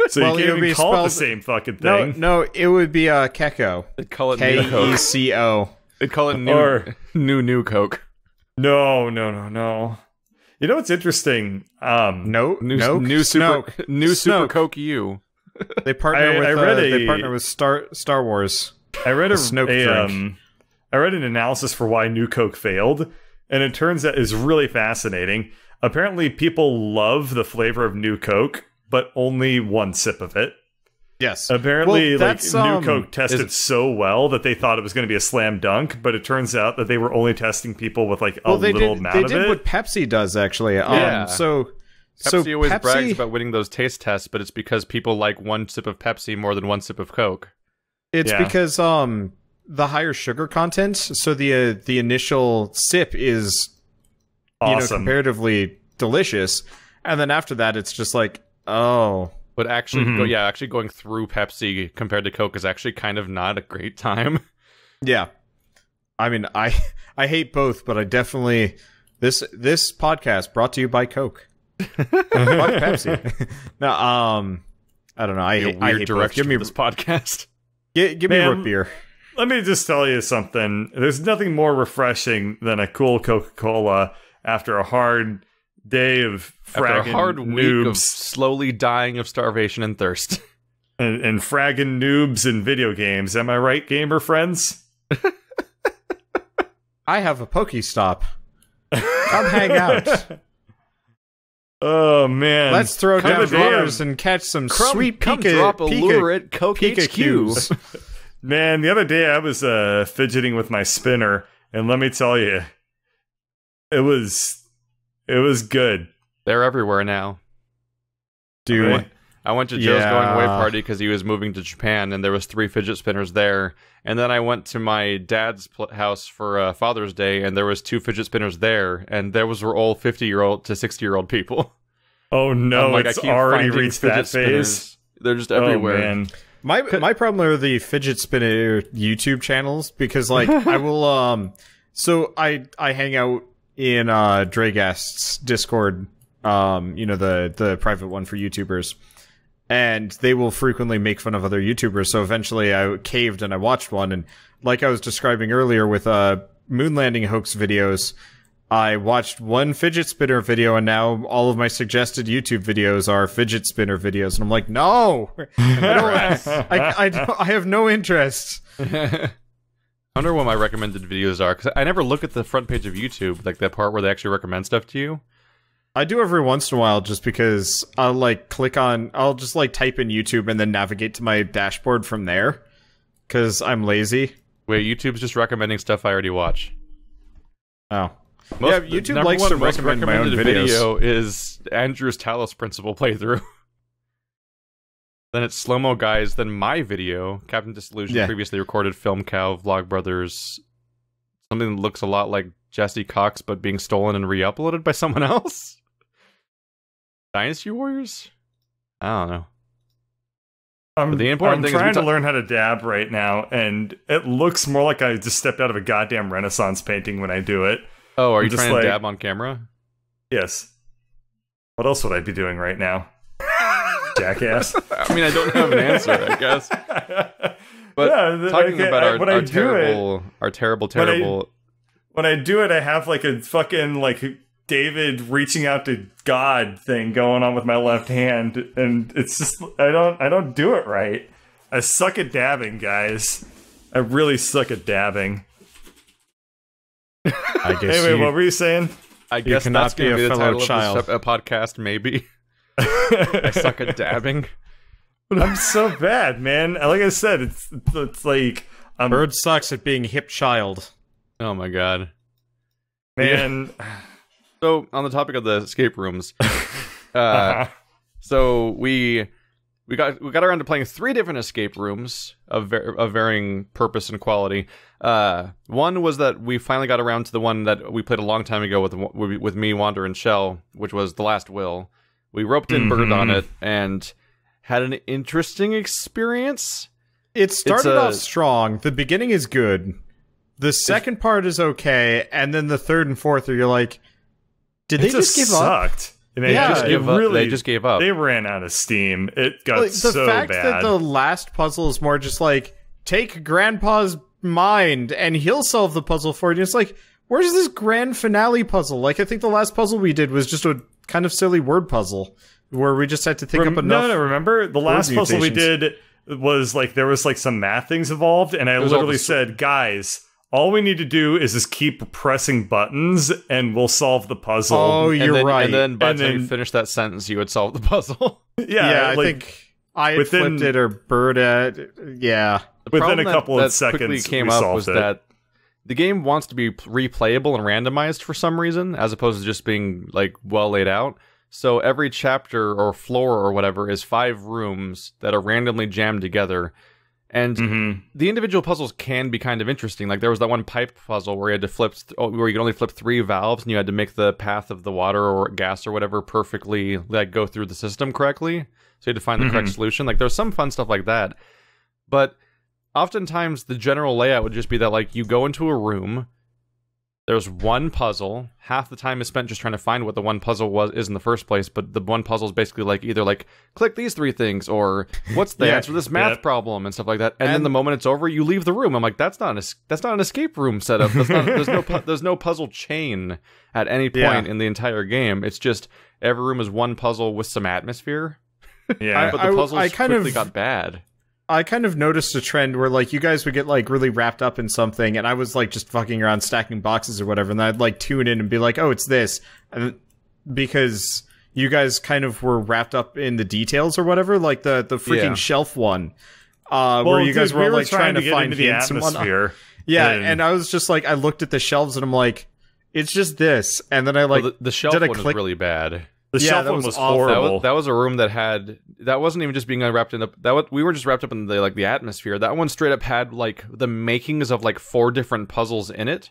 So you can't even call it the same fucking thing. No, it would be Keko. They'd call it K-E-C-O. They'd call it new Coke. No. You know what's interesting? New Super Coke U. They partner with Star Wars. I read I read an analysis for why New Coke failed, and it turns out is really fascinating. Apparently, people love the flavor of New Coke, but only one sip of it. Yes. Apparently, New Coke tested so well that they thought it was going to be a slam dunk, but it turns out that they were only testing people with like a little amount of it. They did what Pepsi does, actually. Pepsi always brags about winning those taste tests, but it's because people like one sip of Pepsi more than one sip of Coke. It's because the higher sugar content, so the initial sip is awesome. Comparatively delicious, and then after that, it's just like, oh. But actually, actually going through Pepsi compared to Coke is actually kind of not a great time. Yeah, I mean, I hate both, but I definitely this podcast brought to you by Coke. Fuck Pepsi. No, I don't know. I Weird hate both. direction Give me for this podcast. give me root beer. Let me just tell you something. There's nothing more refreshing than a cool Coca-Cola after a hard day of After a fragging hard week of noobs slowly dying of starvation and thirst. and fragging noobs in video games. Am I right, gamer friends? I have a Pokestop. Come hang out. Oh man, Let's throw Come down to damn. drawers and catch some sweet Come Pika. drop a lure at Coke HQ. Pikachu's. Man, the other day I was fidgeting with my spinner, and let me tell you, it was good. They're everywhere now. Dude, I went to Joe's going away Yeah. party because he was moving to Japan, and there was 3 fidget spinners there. And then I went to my dad's house for Father's Day, and there was 2 fidget spinners there, and those were all 50-year-old to 60-year-old people. Oh no, I'm like, it's I keep already finding reached that fidget phase. spinners. They're just everywhere. Oh man. My problem are the fidget spinner YouTube channels because like I will so I hang out in Dragast's Discord, the private one for YouTubers, and they will frequently make fun of other YouTubers. So eventually I caved and I watched one, and like I was describing earlier with moon landing hoax videos, I watched one fidget spinner video, and now all of my suggested YouTube videos are fidget spinner videos, and I'm like, no, I have no interest. I wonder what my recommended videos are, because I never look at the front page of YouTube, like that part where they actually recommend stuff to you. I do every once in a while, just because I'll I'll just like type in YouTube and then navigate to my dashboard from there, because I'm lazy. Wait, YouTube's just recommending stuff I already watch. Oh. Yeah, YouTube likes to most recommend my own recommended videos. video is Andrew's Talos Principle playthrough. Then it's Slow-Mo Guys, then my video, Captain Disillusion, previously recorded Film Cow, Vlogbrothers, something that looks a lot like Jesse Cox, but being stolen and re-uploaded by someone else? Dynasty Warriors? I don't know. I'm the important thing is trying to learn how to dab right now, and it looks more like I just stepped out of a goddamn Renaissance painting when I do it. Oh, are you just trying like- to dab on camera? Yes. What else would I be doing right now? Jackass. I mean, I don't have an answer, I guess. But Yeah, talking okay, about when I our do terrible, When I do it, I have like a fucking like David reaching out to God thing going on with my left hand, and it's just I don't do it right. I suck at dabbing, guys. I really suck at dabbing. I guess Anyway, what were you saying? I guess cannot that's going to be be a the fellow title child. of this podcast, maybe. I suck at dabbing. I'm so bad, man. Like I said, it's like Bird sucks at being hip child. Oh my god. man. So, on the topic of the escape rooms, so we got around to playing 3 different escape rooms of varying purpose and quality. One was that we finally got around to the one that we played a long time ago with me, Wander, and Shell, which was The Last Will. We roped in Bird on it and had an interesting experience. It started off strong. The beginning is good. The second part is okay, and then the third and fourth are you're like, did they just give up? Sucked. They Yeah, just They just gave up. They ran out of steam. It got Like, the so fact bad. that the last puzzle is more just like, take Grandpa's mind and he'll solve the puzzle for you. It's like, where's this grand finale puzzle? Like, I think the last puzzle we did was just a kind of silly word puzzle where we just had to think up enough. No, remember the last puzzle we mutations. did was like there was like some math things involved, and I was all literally the- said, "Guys, all we need to do is just keep pressing buttons, and we'll solve the puzzle." Oh, you're right. And then by And the time you then- finish that sentence, you would solve the puzzle. yeah, I like, think I had within- flipped it or Bird had. Yeah. The Within problem a couple of that quickly seconds, came we up solved was it. that the game wants to be replayable and randomized for some reason, as opposed to just being like well laid out. So every chapter or floor or whatever is 5 rooms that are randomly jammed together. And the individual puzzles can be kind of interesting. Like there was that one pipe puzzle where you had to where you could only flip 3 valves, and you had to make the path of the water or gas or whatever perfectly like go through the system correctly. So you had to find the correct solution. Like there's some fun stuff like that. But oftentimes the general layout would just be that like you go into a room, There's one puzzle. Half the time is spent just trying to find what the one puzzle is in the first place, but the one puzzle is basically like either like click these 3 things or what's the answer to this math problem and stuff like that. And then the moment it's over, you leave the room. I'm like, that's not an escape room setup. There's no puzzle chain at any point in the entire game. It's just every room is one puzzle with some atmosphere. Yeah, but the puzzles quickly got bad. I kind of noticed a trend where, like, you guys would get, like, really wrapped up in something, and I was, like, just fucking around stacking boxes or whatever, and then I'd, like, tune in and be like, oh, it's this. And because you guys kind of were wrapped up in the details or whatever, like the freaking shelf one, where you guys were, like, trying to find hints and whatnot. Yeah, and I was just, like, I looked at the shelves, and I'm like, it's just this. And then I, like, the shelf one was really bad. The shelf one was horrible. That was a room that wasn't even just being wrapped in we were just wrapped up in the atmosphere. That one straight up had like the makings of like 4 different puzzles in it,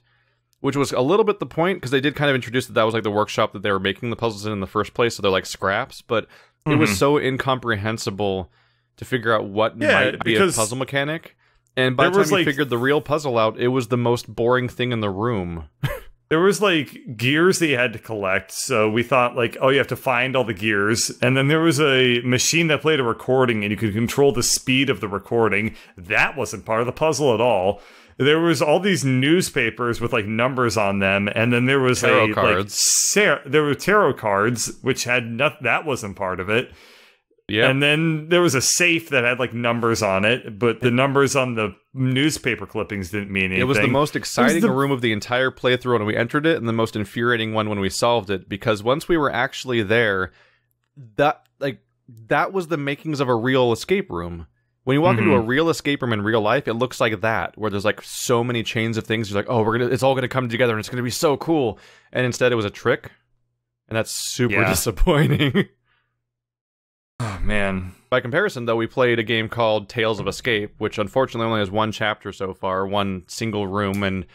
which was a little bit the point because they did kind of introduce that was like the workshop that they were making the puzzles in the first place, so they're like scraps. But it was so incomprehensible to figure out what might be a puzzle mechanic. And by the time you figured the real puzzle out, it was the most boring thing in the room. There was, like, gears that you had to collect, so we thought, like, oh, you have to find all the gears. And then there was a machine that played a recording, and you could control the speed of the recording. That wasn't part of the puzzle at all. There was all these newspapers with, like, numbers on them, and then there was tarot cards. There were tarot cards, which had that wasn't part of it. Yeah. And then there was a safe that had, like, numbers on it, but the numbers on the newspaper clippings didn't mean anything. It was the most exciting room of the entire playthrough when we entered it, and the most infuriating one when we solved it, because once we were actually there, that was the makings of a real escape room. When you walk into a real escape room in real life, it looks like that, where there's, like, so many chains of things. You're like, oh, it's all gonna come together, and it's gonna be so cool. And instead, it was a trick, and that's super disappointing. Oh, man. By comparison, though, we played a game called Tales of Escape, which unfortunately only has 1 chapter so far, 1 single room, and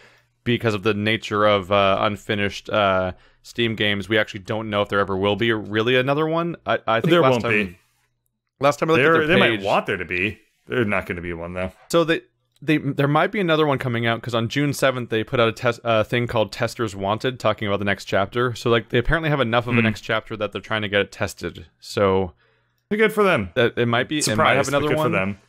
because of the nature of unfinished Steam games, we actually don't know if there ever will be really another one. I think there won't be. Last time I looked at their page, they might want there to be. There's not going to be one, though. So there might be another one coming out, because on June 7th, they put out a thing called Testers Wanted, talking about the next chapter. So like they apparently have enough of a next chapter that they're trying to get it tested. So... good for them. It might be. It might have another one. For them.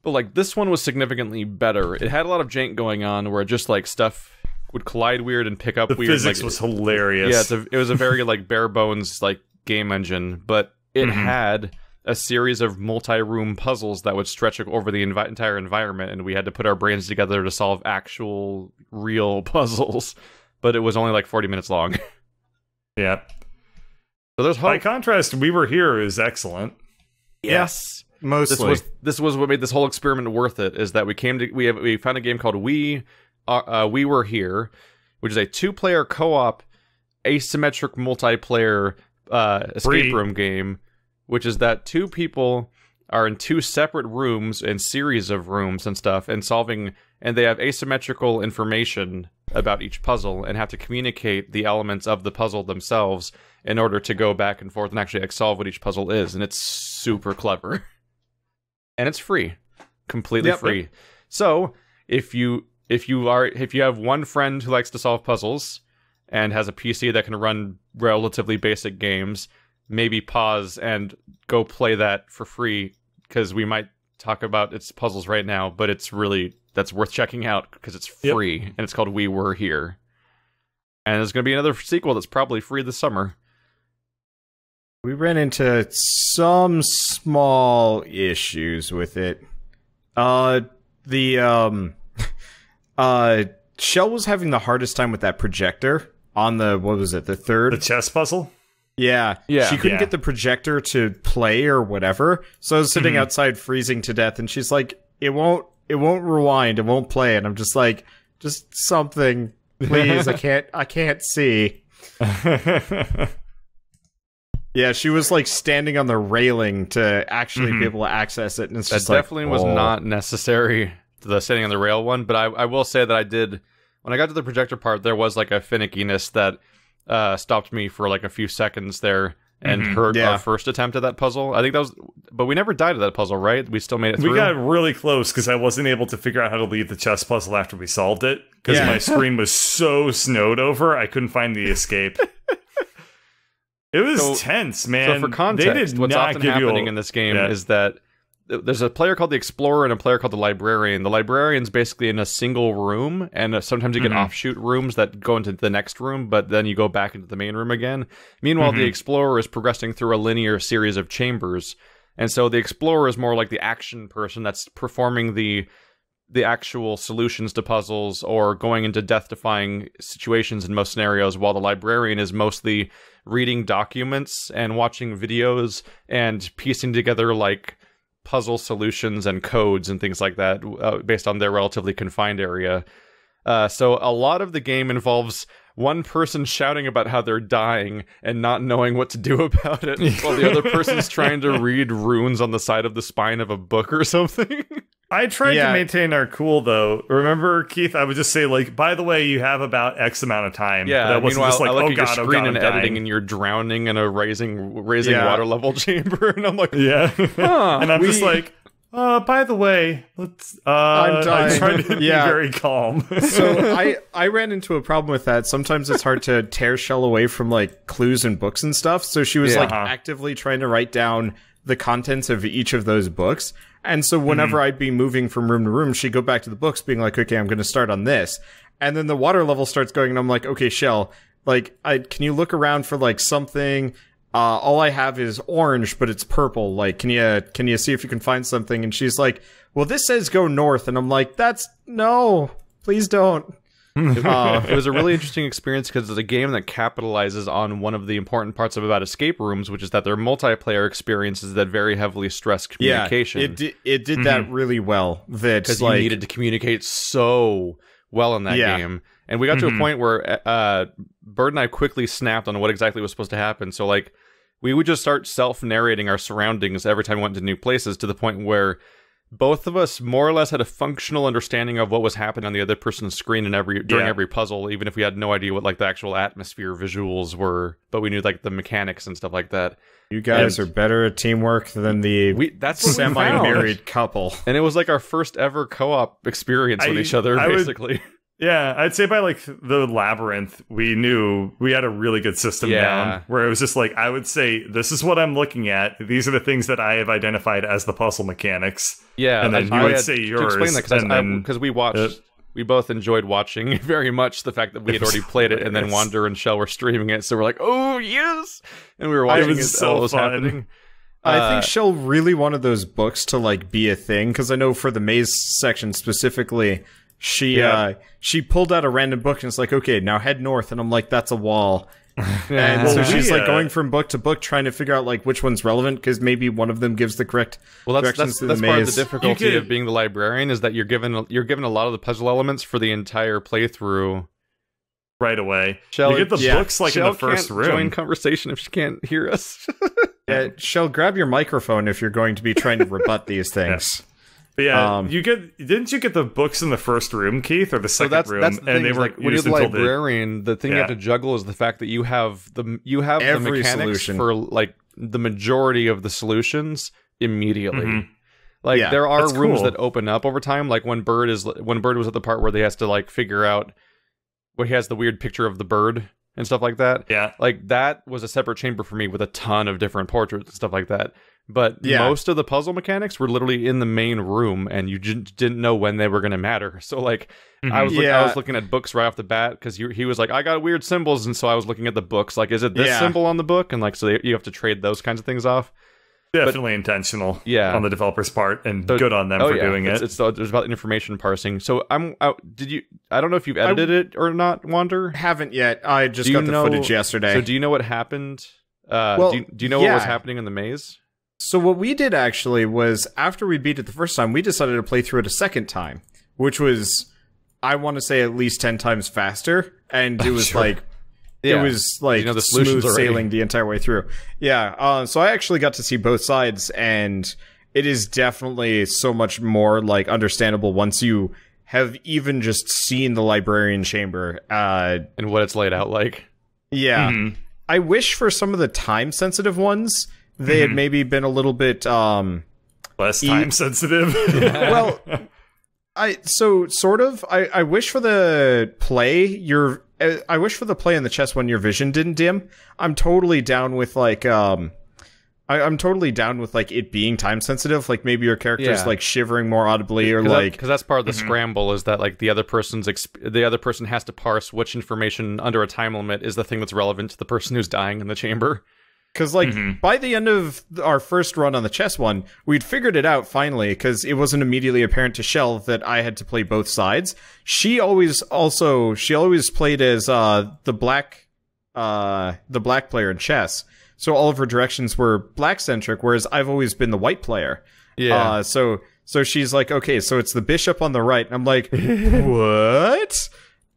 But like this one was significantly better. It had a lot of jank going on, where just like stuff would collide weird and pick up weird. The physics was hilarious. Yeah, it was a very like bare bones like game engine, but it had a series of multi-room puzzles that would stretch over the entire environment, and we had to put our brains together to solve actual real puzzles. But it was only like 40 minutes long. Yeah. So there's hope. By contrast, We Were Here is excellent. Yes, mostly. This was what made this whole experiment worth it. Is that we found a game called We Were Here, which is a 2-player co-op asymmetric multiplayer escape room game, which is that 2 people are in 2 separate rooms and series of rooms and stuff, and they have asymmetrical information about each puzzle and have to communicate the elements of the puzzle themselves in order to go back and forth and actually solve what each puzzle is. And it's super clever. And it's free. Completely free. So, if you have one friend who likes to solve puzzles and has a PC that can run relatively basic games, maybe pause and go play that for free, because we might talk about its puzzles right now, but that's worth checking out because it's free, and it's called We Were Here. And there's going to be another sequel that's probably free this summer. We ran into some small issues with it. Shell was having the hardest time with that projector on the, what was it, the 3rd? The chess puzzle? Yeah. She couldn't get the projector to play or whatever, so I was sitting outside freezing to death, and she's like, it won't rewind, it won't play, and I'm just like, just something, please, I can't see. Yeah, she was like standing on the railing to actually be able to access it, and it's just definitely was not necessary, the standing on the rail one, but I will say that I did, when I got to the projector part, there was like a finickiness that stopped me for like a few seconds there, and our first attempt at that puzzle. I think that was, but we never died at that puzzle, right? We still made it through. We got really close because I wasn't able to figure out how to leave the chess puzzle after we solved it because my screen was so snowed over I couldn't find the escape. It was tense, man. So for context, what's often happening in this game is that there's a player called the Explorer and a player called the Librarian. The Librarian's basically in a single room, and sometimes you get offshoot rooms that go into the next room, but then you go back into the main room again. Meanwhile, the Explorer is progressing through a linear series of chambers, and so the Explorer is more like the action person that's performing the actual solutions to puzzles or going into death-defying situations in most scenarios, while the Librarian is mostly reading documents and watching videos and piecing together like puzzle solutions and codes and things like that based on their relatively confined area. So a lot of the game involves one person shouting about how they're dying and not knowing what to do about it, while the other person's trying to read runes on the side of the spine of a book or something. I tried to maintain our cool, though. Remember, Keith, I would just say, like, by the way, you have about X amount of time. Yeah, that wasn't meanwhile, just like, I look at your God, screen and editing, dying. and you're drowning in a raising water level chamber, and I'm like, and I'm just like, by the way, let's. I'm trying to be very calm. So I ran into a problem with that. Sometimes it's hard to tear Shell away from like clues and books and stuff. So she was like actively trying to write down the contents of each of those books. And so whenever I'd be moving from room to room, she'd go back to the books being like, okay, I'm going to start on this. And then the water level starts going and I'm like, okay, Shell, like, can you look around for like something? All I have is orange, but it's purple. Like, can you see if you can find something? And she's like, well, this says go north. And I'm like, no, please don't. It was a really interesting experience because it's a game that capitalizes on one of the important parts about escape rooms, which is that they're multiplayer experiences that very heavily stress communication. It did that really well. Because you needed to communicate so well in that game. And we got to a point where Bird and I quickly snapped on what exactly was supposed to happen. So, like, we would just start self-narrating our surroundings every time we went to new places to the point where both of us more or less had a functional understanding of what was happening on the other person's screen during every puzzle, even if we had no idea what like the actual atmosphere visuals were, but we knew like the mechanics and stuff like that. You guys are better at teamwork than the semi-married couple. And it was like our first ever co-op experience with each other, basically. Yeah, I'd say by like the Labyrinth, we knew we had a really good system down where it was just like, I would say, this is what I'm looking at. These are the things that I have identified as the puzzle mechanics. Yeah, and then you would say yours. To explain that, because we watched, we both enjoyed watching very much the fact that we had already played it, and then Wander and Shell were streaming it, so we're like, oh, yes! And we were watching it while it was happening. I think Shell really wanted those books to like be a thing, because I know for the maze section specifically, she pulled out a random book and it's like, okay, now head north, and I'm like, that's a wall. And so she's like going from book to book trying to figure out like which one's relevant, because maybe one of them gives the correct directions to the maze. Part of the difficulty of being the librarian is that you're given a lot of the puzzle elements for the entire playthrough right away. You get the books like Shell in the first room. Join conversation if she can't hear us. Shell, grab your microphone if you're going to be trying to rebut these things. But yeah, didn't you get the books in the first room, Keith, or the second room? That's the thing, they were like, when you're the librarian, the thing you have to juggle is the fact that you have the mechanics for like the majority of the solutions immediately. Like there are rooms that open up over time. Like when Bird was at the part where he has to like figure out where he has the weird picture of the bird and stuff like that. Yeah, like that was a separate chamber for me with a ton of different portraits and stuff like that. But most of the puzzle mechanics were literally in the main room, and you didn't know when they were going to matter. So, like, I was looking at books right off the bat, because he was like, I got weird symbols, and so I was looking at the books. Like, is it this symbol on the book? And, like, so you have to trade those kinds of things off. Definitely intentional on the developer's part, and good on them for doing it. It's about information parsing. So, I don't know if you've edited it or not, Wander? Haven't yet. I just got the footage yesterday. So, do you know what happened? Do you know what was happening in the maze? So what we did actually was, after we beat it the first time, we decided to play through it a second time, which was, I want to say, at least 10 times faster, and it was like, it was like the smooth sailing the entire way through. Yeah, so I actually got to see both sides, and it is definitely so much more like understandable once you have even just seen the librarian chamber. And what it's laid out like. Yeah. I wish for some of the time sensitive ones they had maybe been a little bit less time sensitive. Well, I wish for the play I wish for the play in the chess one your vision didn't dim. I'm totally down with like I'm totally down with like it being time sensitive. Like maybe your character's like shivering more audibly, or like because that's part of the scramble is that like the other person has to parse which information under a time limit is the thing that's relevant to the person who's dying in the chamber. Because like by the end of our first run on the chess one, we'd figured it out finally. Because it wasn't immediately apparent to Shell that I had to play both sides. She always played as the black player in chess. So all of her directions were black-centric, whereas I've always been the white player. Yeah. So she's like, okay, so it's the bishop on the right. And I'm like, what?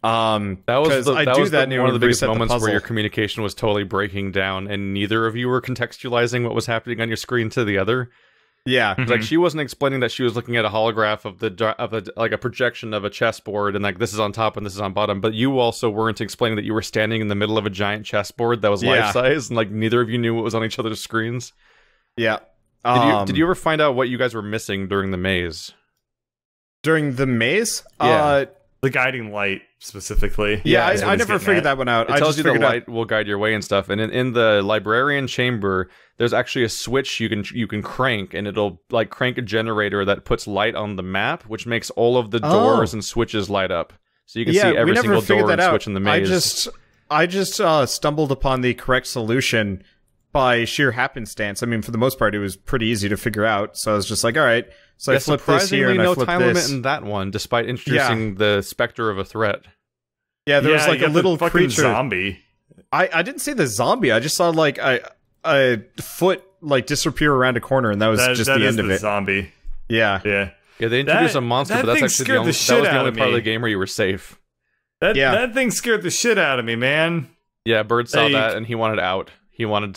That was one of the biggest moments the where your communication was totally breaking down, and neither of you were contextualizing what was happening on your screen to the other. Yeah, like she wasn't explaining that she was looking at a holograph of the like a projection of a chessboard, and like this is on top and this is on bottom. But you also weren't explaining that you were standing in the middle of a giant chessboard that was life size, and like neither of you knew what was on each other's screens. Yeah. Did you ever find out what you guys were missing during the maze? During the maze? Yeah. The guiding light, specifically. Yeah, I never figured that one out. It tells you the light will guide your way and stuff. And in the librarian chamber, there's actually a switch you can crank, and it'll like crank a generator that puts light on the map, which makes all of the doors and switches light up. So you can see every single door and switch in the maze. I just stumbled upon the correct solution by sheer happenstance. I mean, for the most part, it was pretty easy to figure out. So I was just like, all right. So I flipped this here and I flipped no time this. limit in that one, despite introducing the specter of a threat. Yeah, there was like a little creature. Zombie. I didn't see the zombie. I just saw like a foot like disappear around a corner, and that was just the end of it. Zombie. Yeah. Yeah. Yeah, they introduced a monster, but that's actually the only part of the game where you were safe. That thing scared the shit out of me, man. Yeah, Bird saw that and he wanted out. He wanted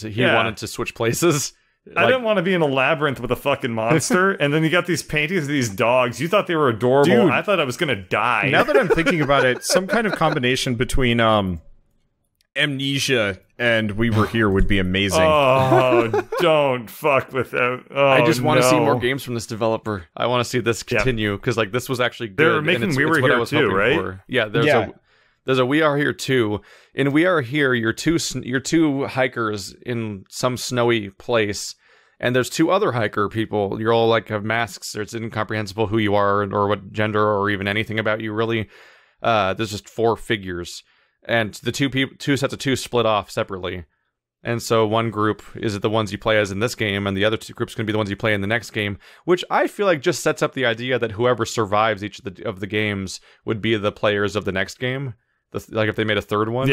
to switch places. I didn't want to be in a labyrinth with a fucking monster, and then you got these paintings of these dogs. You thought they were adorable. Dude, I thought I was gonna die. Now that I'm thinking about it, some kind of combination between Amnesia and We Were Here would be amazing. Oh, don't fuck with that. Oh, I just want to see more games from this developer. I want to see this continue, because like this was actually good. They're making We Were Here too, right? For. Yeah, there's a We Are Here too. In We Are Here, you're two hikers in some snowy place, and there's two other hiker people. You're all like have masks. It's incomprehensible who you are or what gender or even anything about you really. There's just four figures, and the two sets of two split off separately. And so one group is the ones you play as in this game, and the other two groups can be the ones you play in the next game, which I feel like just sets up the idea that whoever survives each of the games would be the players of the next game. Like if they made a third one,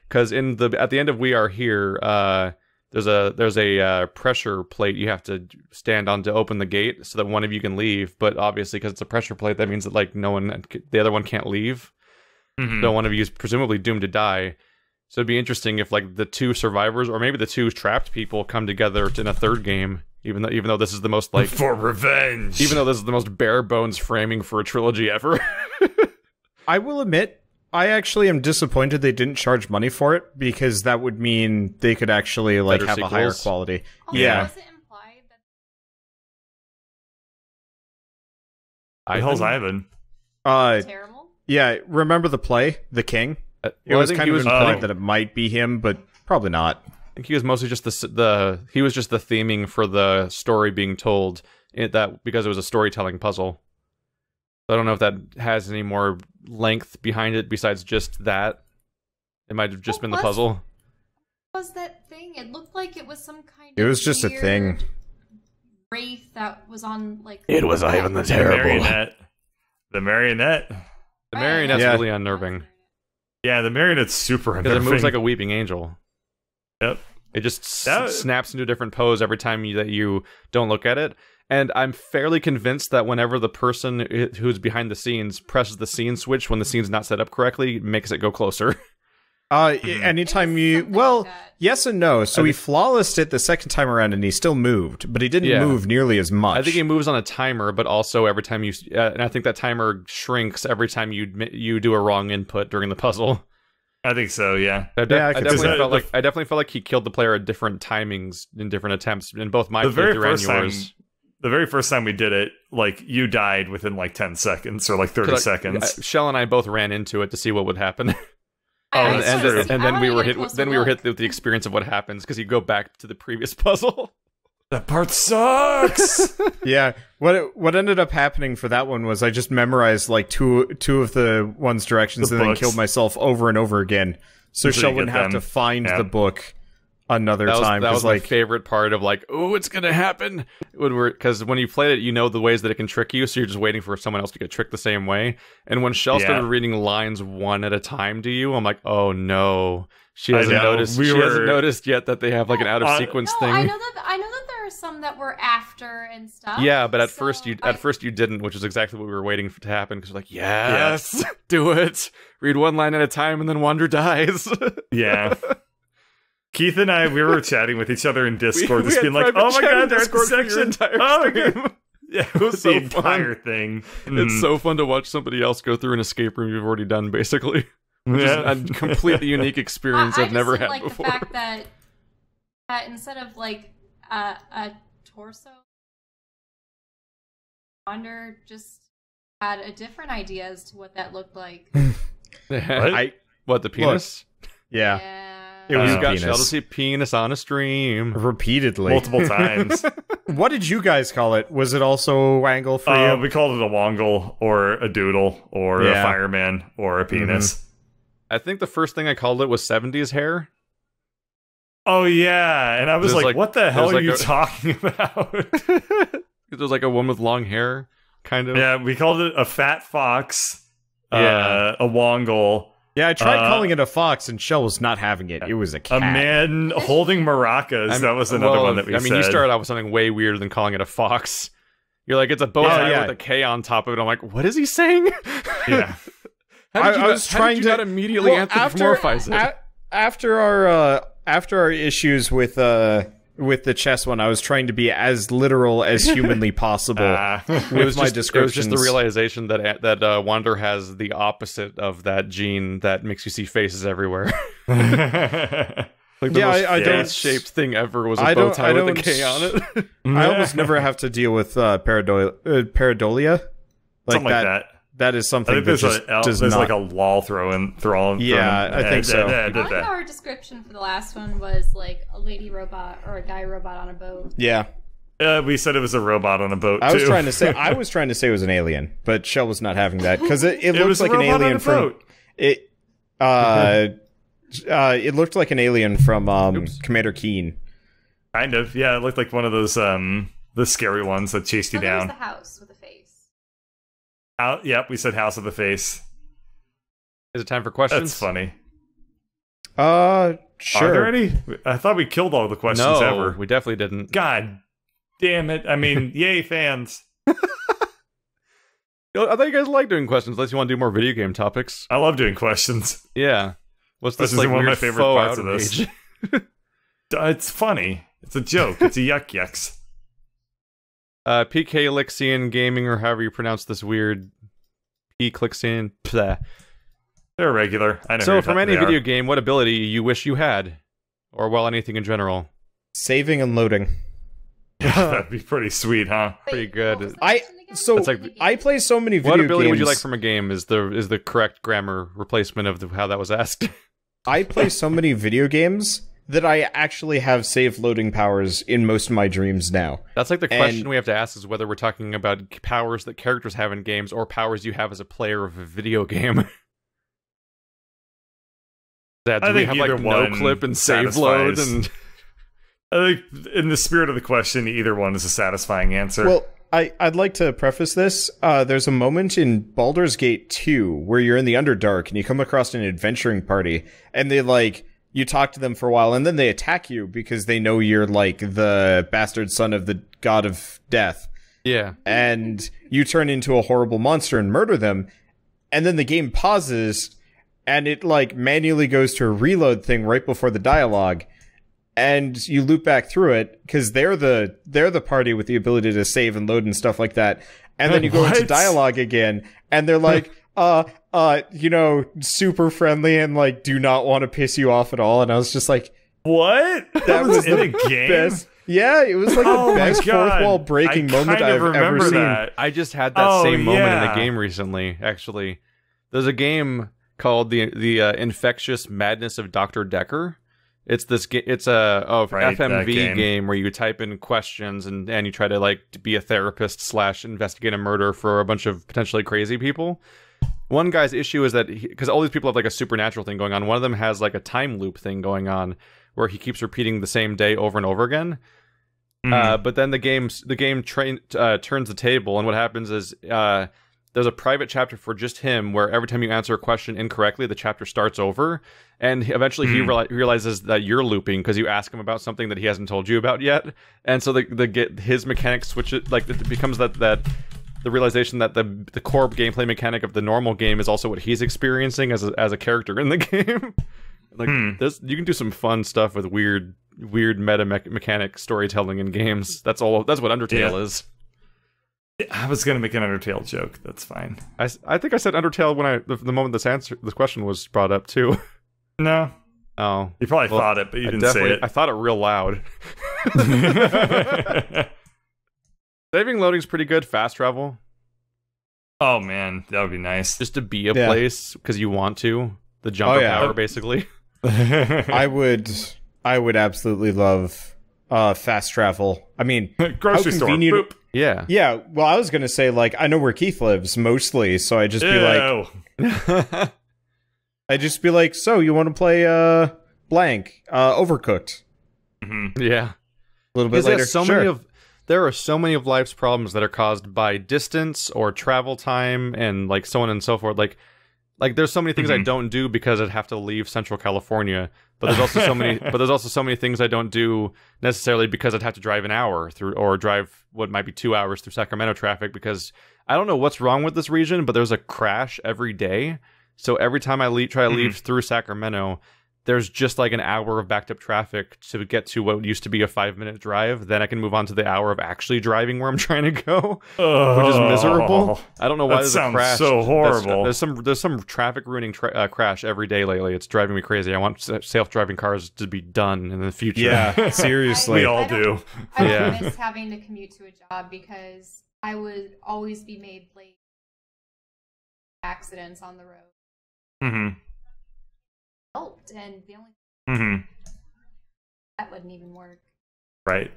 because at the end of We Are Here, there's a pressure plate you have to stand on to open the gate so that one of you can leave. But obviously, because it's a pressure plate, that means that like the other one can't leave. So one of you is presumably doomed to die. So it'd be interesting if like the two survivors or maybe the two trapped people come together in a third game. Even though this is the most like for revenge. Even though this is the most bare bones framing for a trilogy ever. I will admit, I actually am disappointed they didn't charge money for it, because that would mean they could actually like better have sequels. A higher quality. Also, Yeah. was it implied The hell's Ivan? that terrible? Yeah, remember the play, The King? It was kind of implied that it might be him, but probably not. I think he was mostly just he was just the theming for the story being told because it was a storytelling puzzle. I don't know if that has any more length behind it besides just that. It might have just been the puzzle. What was that thing? It looked like it was some kind of It was just a thing. wraith that was on like It was Ivan the Terrible. The marionette. The marionette's really unnerving. Yeah, the marionette's super unnerving. Because it moves like a weeping angel. Yep. It just snaps into a different pose every time that you don't look at it. And I'm fairly convinced that whenever the person who's behind the scenes presses the scene switch when the scene's not set up correctly, it makes it go closer. Anytime you... Well, like yes and no. So he flawlessed it the second time around, and he still moved, but he didn't move nearly as much. I think he moves on a timer, but also every time you... and I think that timer shrinks every time you do a wrong input during the puzzle. I think so. Yeah. I definitely felt I definitely felt like he killed the player at different timings in different attempts in both my the very playthrough first and yours. The very first time we did it, like, you died within like 10 seconds or like 30 seconds. Shell and I both ran into it to see what would happen. I and then we were hit. Then We were hit with the experience of what happens because you go back to the previous puzzle. That part sucks. Yeah, what ended up happening for that one was I just memorized like two of the one's directions and then killed myself over and over again, so Shell wouldn't have to find the book another time. That was like my favorite part of like, oh, it's gonna happen. Because when you played it, you know the ways that it can trick you, so you're just waiting for someone else to get tricked the same way. And when Shell started reading lines one at a time to you, I'm like, oh no, she hasn't noticed. She hasn't noticed yet that they have like an out of sequence thing. I know that there are some that were after and stuff. Yeah, but at first you didn't, which is exactly what we were waiting for to happen. Because like, yes, do it. Read one line at a time, and then Wander dies. Yeah. Keith and I, we were chatting with each other in Discord, just being like, "Oh my god, there's a section!" Yeah, it was the entire thing. It's so fun to watch somebody else go through an escape room you've already done, basically. Which is a completely unique experience I've never had before. The fact that instead of like a torso, Wander just had a different idea as to what that looked like. What, the penis? Look, yeah. It was got Shell to see penis on a stream repeatedly, multiple times. What did you guys call it? Was it also wangle for you? We called it a wongle or a doodle or a fireman or a penis. I think the first thing I called it was 70s hair. Oh yeah, and I was like, what the hell are you talking about? It was like a woman with long hair, kind of. Yeah, we called it a fat fox, a wongle. Yeah, I tried calling it a fox, and Shell was not having it. It was a cat. A man holding maracas. That was another one that we said. You started out with something way weirder than calling it a fox. You're like, it's a bow tie with a K on top of it. I'm like, what is he saying? Yeah. I was trying to immediately anthropomorphize it. After our issues with the chess one, I was trying to be as literal as humanly possible with my descriptions. It was just the realization that Wander has the opposite of that gene that makes you see faces everywhere. Like the most face-shaped thing ever was a bow tie with a K on it. I almost never have to deal with pareidolia. Something like that. That is something that there's like a lol thrown. Yeah, I think so. I like our description for the last one was like a lady robot or a guy robot on a boat. Yeah. We said it was a robot on a boat, too. I was trying to say it was an alien, but Shell was not having that because it looked like an alien from it. It looked like an alien from Commander Keen. Kind of, yeah. It looked like one of those the scary ones that chased you down. The house with a face. Yep, we said House of the Face. Is it time for questions? That's funny. Sure. Are there any? I thought we killed all the questions ever. We definitely didn't. God damn it. I mean, yay, fans. I thought you guys liked doing questions, unless you want to do more video game topics. I love doing questions. Yeah. What's this is like one of weird my favorite parts of this. It's funny. It's a joke. It's a yucks. PK Lixian Gaming, or however you pronounce this weird P-Clixian. They're regular. I know. So, from any video game, what ability you wish you had? Or, well, anything in general? Saving and loading. That'd be pretty sweet, huh? Pretty good. I play so many video games. What ability would you like from a game is the correct grammar replacement of how that was asked. I play so many video games that I actually have save loading powers in most of my dreams now. That's like the question we have to ask is whether we're talking about powers that characters have in games or powers you have as a player of a video game. Do we have like no clip and save load? And I think in the spirit of the question, either one is a satisfying answer. Well, I'd like to preface this. There's a moment in Baldur's Gate 2 where you're in the Underdark and you come across an adventuring party and they you talk to them for a while, and then they attack you because they know you're, like, the bastard son of the god of death. Yeah. And you turn into a horrible monster and murder them, and then the game pauses, and it, like, manually goes to a reload thing right before the dialogue, and you loop back through it, because they're the party with the ability to save and load and stuff like that, and then you go into dialogue again, and they're like, super friendly and like do not want to piss you off at all. And I was just like, what? That was in the a game? best. Yeah, it was like the best fourth wall breaking moment I've ever seen. That. I just had that same moment in a game recently, actually. There's a game called the Infectious Madness of Dr. Decker. It's this. It's a FMV game where you type in questions and you try to like be a therapist / investigate a murder for a bunch of potentially crazy people. One guy's issue is that because all these people have like a supernatural thing going on, one of them has like a time loop thing going on where he keeps repeating the same day over and over again. But then the game turns the table, and what happens is there's a private chapter for just him where every time you answer a question incorrectly, the chapter starts over, and eventually he realizes that you're looping because you ask him about something that he hasn't told you about yet, and so his mechanics switch it, like it becomes that the realization that the core gameplay mechanic of the normal game is also what he's experiencing as a character in the game. Like this, you can do some fun stuff with weird meta mechanic storytelling in games. That's what Undertale is. I was gonna make an Undertale joke. That's fine. I think I said Undertale when the moment this question was brought up too. No. Oh. You probably thought it, but you didn't say it. I thought it real loud. Saving loading's pretty good. Fast travel. Oh man, that would be nice. Just to be a place because you want to. The jumper power, basically. I would absolutely love fast travel. I mean, grocery store. Boop. Yeah. Yeah. Well, I was gonna say like I know where Keith lives mostly, so I just be like, so you want to play blank Overcooked? Yeah. A little bit later. There are so many of life's problems that are caused by distance or travel time and like so on and so forth. Like there's so many things I don't do because I'd have to leave Central California, but there's also so many things I don't do necessarily because I'd have to drive an hour through or drive what might be 2 hours through Sacramento traffic because I don't know what's wrong with this region, but there's a crash every day. So every time I try to leave through Sacramento, there's just like an hour of backed up traffic to get to what used to be a 5-minute drive. Then I can move on to the hour of actually driving where I'm trying to go, which is miserable. I don't know why there's a crash. So horrible. There's some traffic ruining crash every day lately. It's driving me crazy. I want self-driving cars to be done in the future. Yeah, seriously. We all do. I miss having to commute to a job because I would always be made late. Accidents on the road. Helped, and the only that wouldn't even work. Right.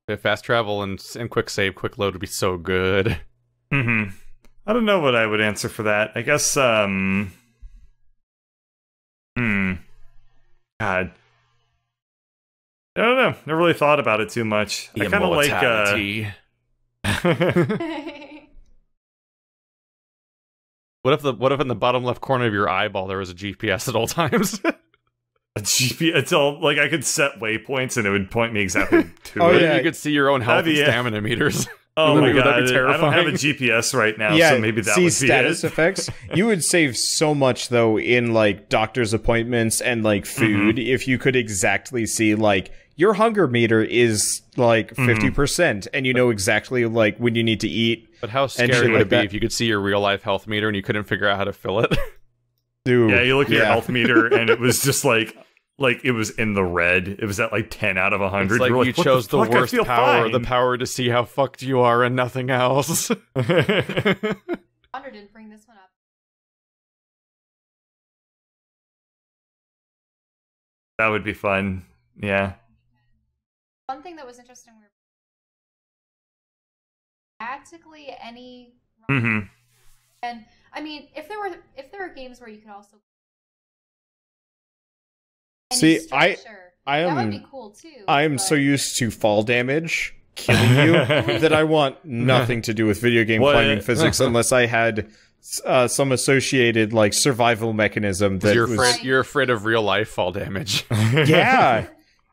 Yeah, fast travel and quick save, quick load would be so good. I don't know what I would answer for that. I guess God. I don't know. Never really thought about it too much. I kind of like What if in the bottom left corner of your eyeball there was a GPS at all times? A GPS? It's all like I could set waypoints and it would point me exactly to it. Yeah, you could see your own health and stamina meters. Oh my god, that'd be terrifying. I don't have a GPS right now, so maybe that would be status effects. You would save so much though in like doctor's appointments and like food if you could exactly see like your hunger meter is like 50% and you know exactly like when you need to eat. But how scary would it be if you could see your real life health meter and you couldn't figure out how to fill it? Dude, yeah, you look at your health meter and it was just like it was in the red. It was at like 10 out of 100. It's like you chose the worst power, the power to see how fucked you are and nothing else. Wonder didn't bring this one up. That would be fun. Yeah. One thing that was interesting, practically any, and I mean, if there were games where you could also see, that would be cool too. I'm so used to fall damage killing you that I want nothing to do with video game climbing physics unless I had some associated like survival mechanism that you're afraid of real life fall damage. Yeah.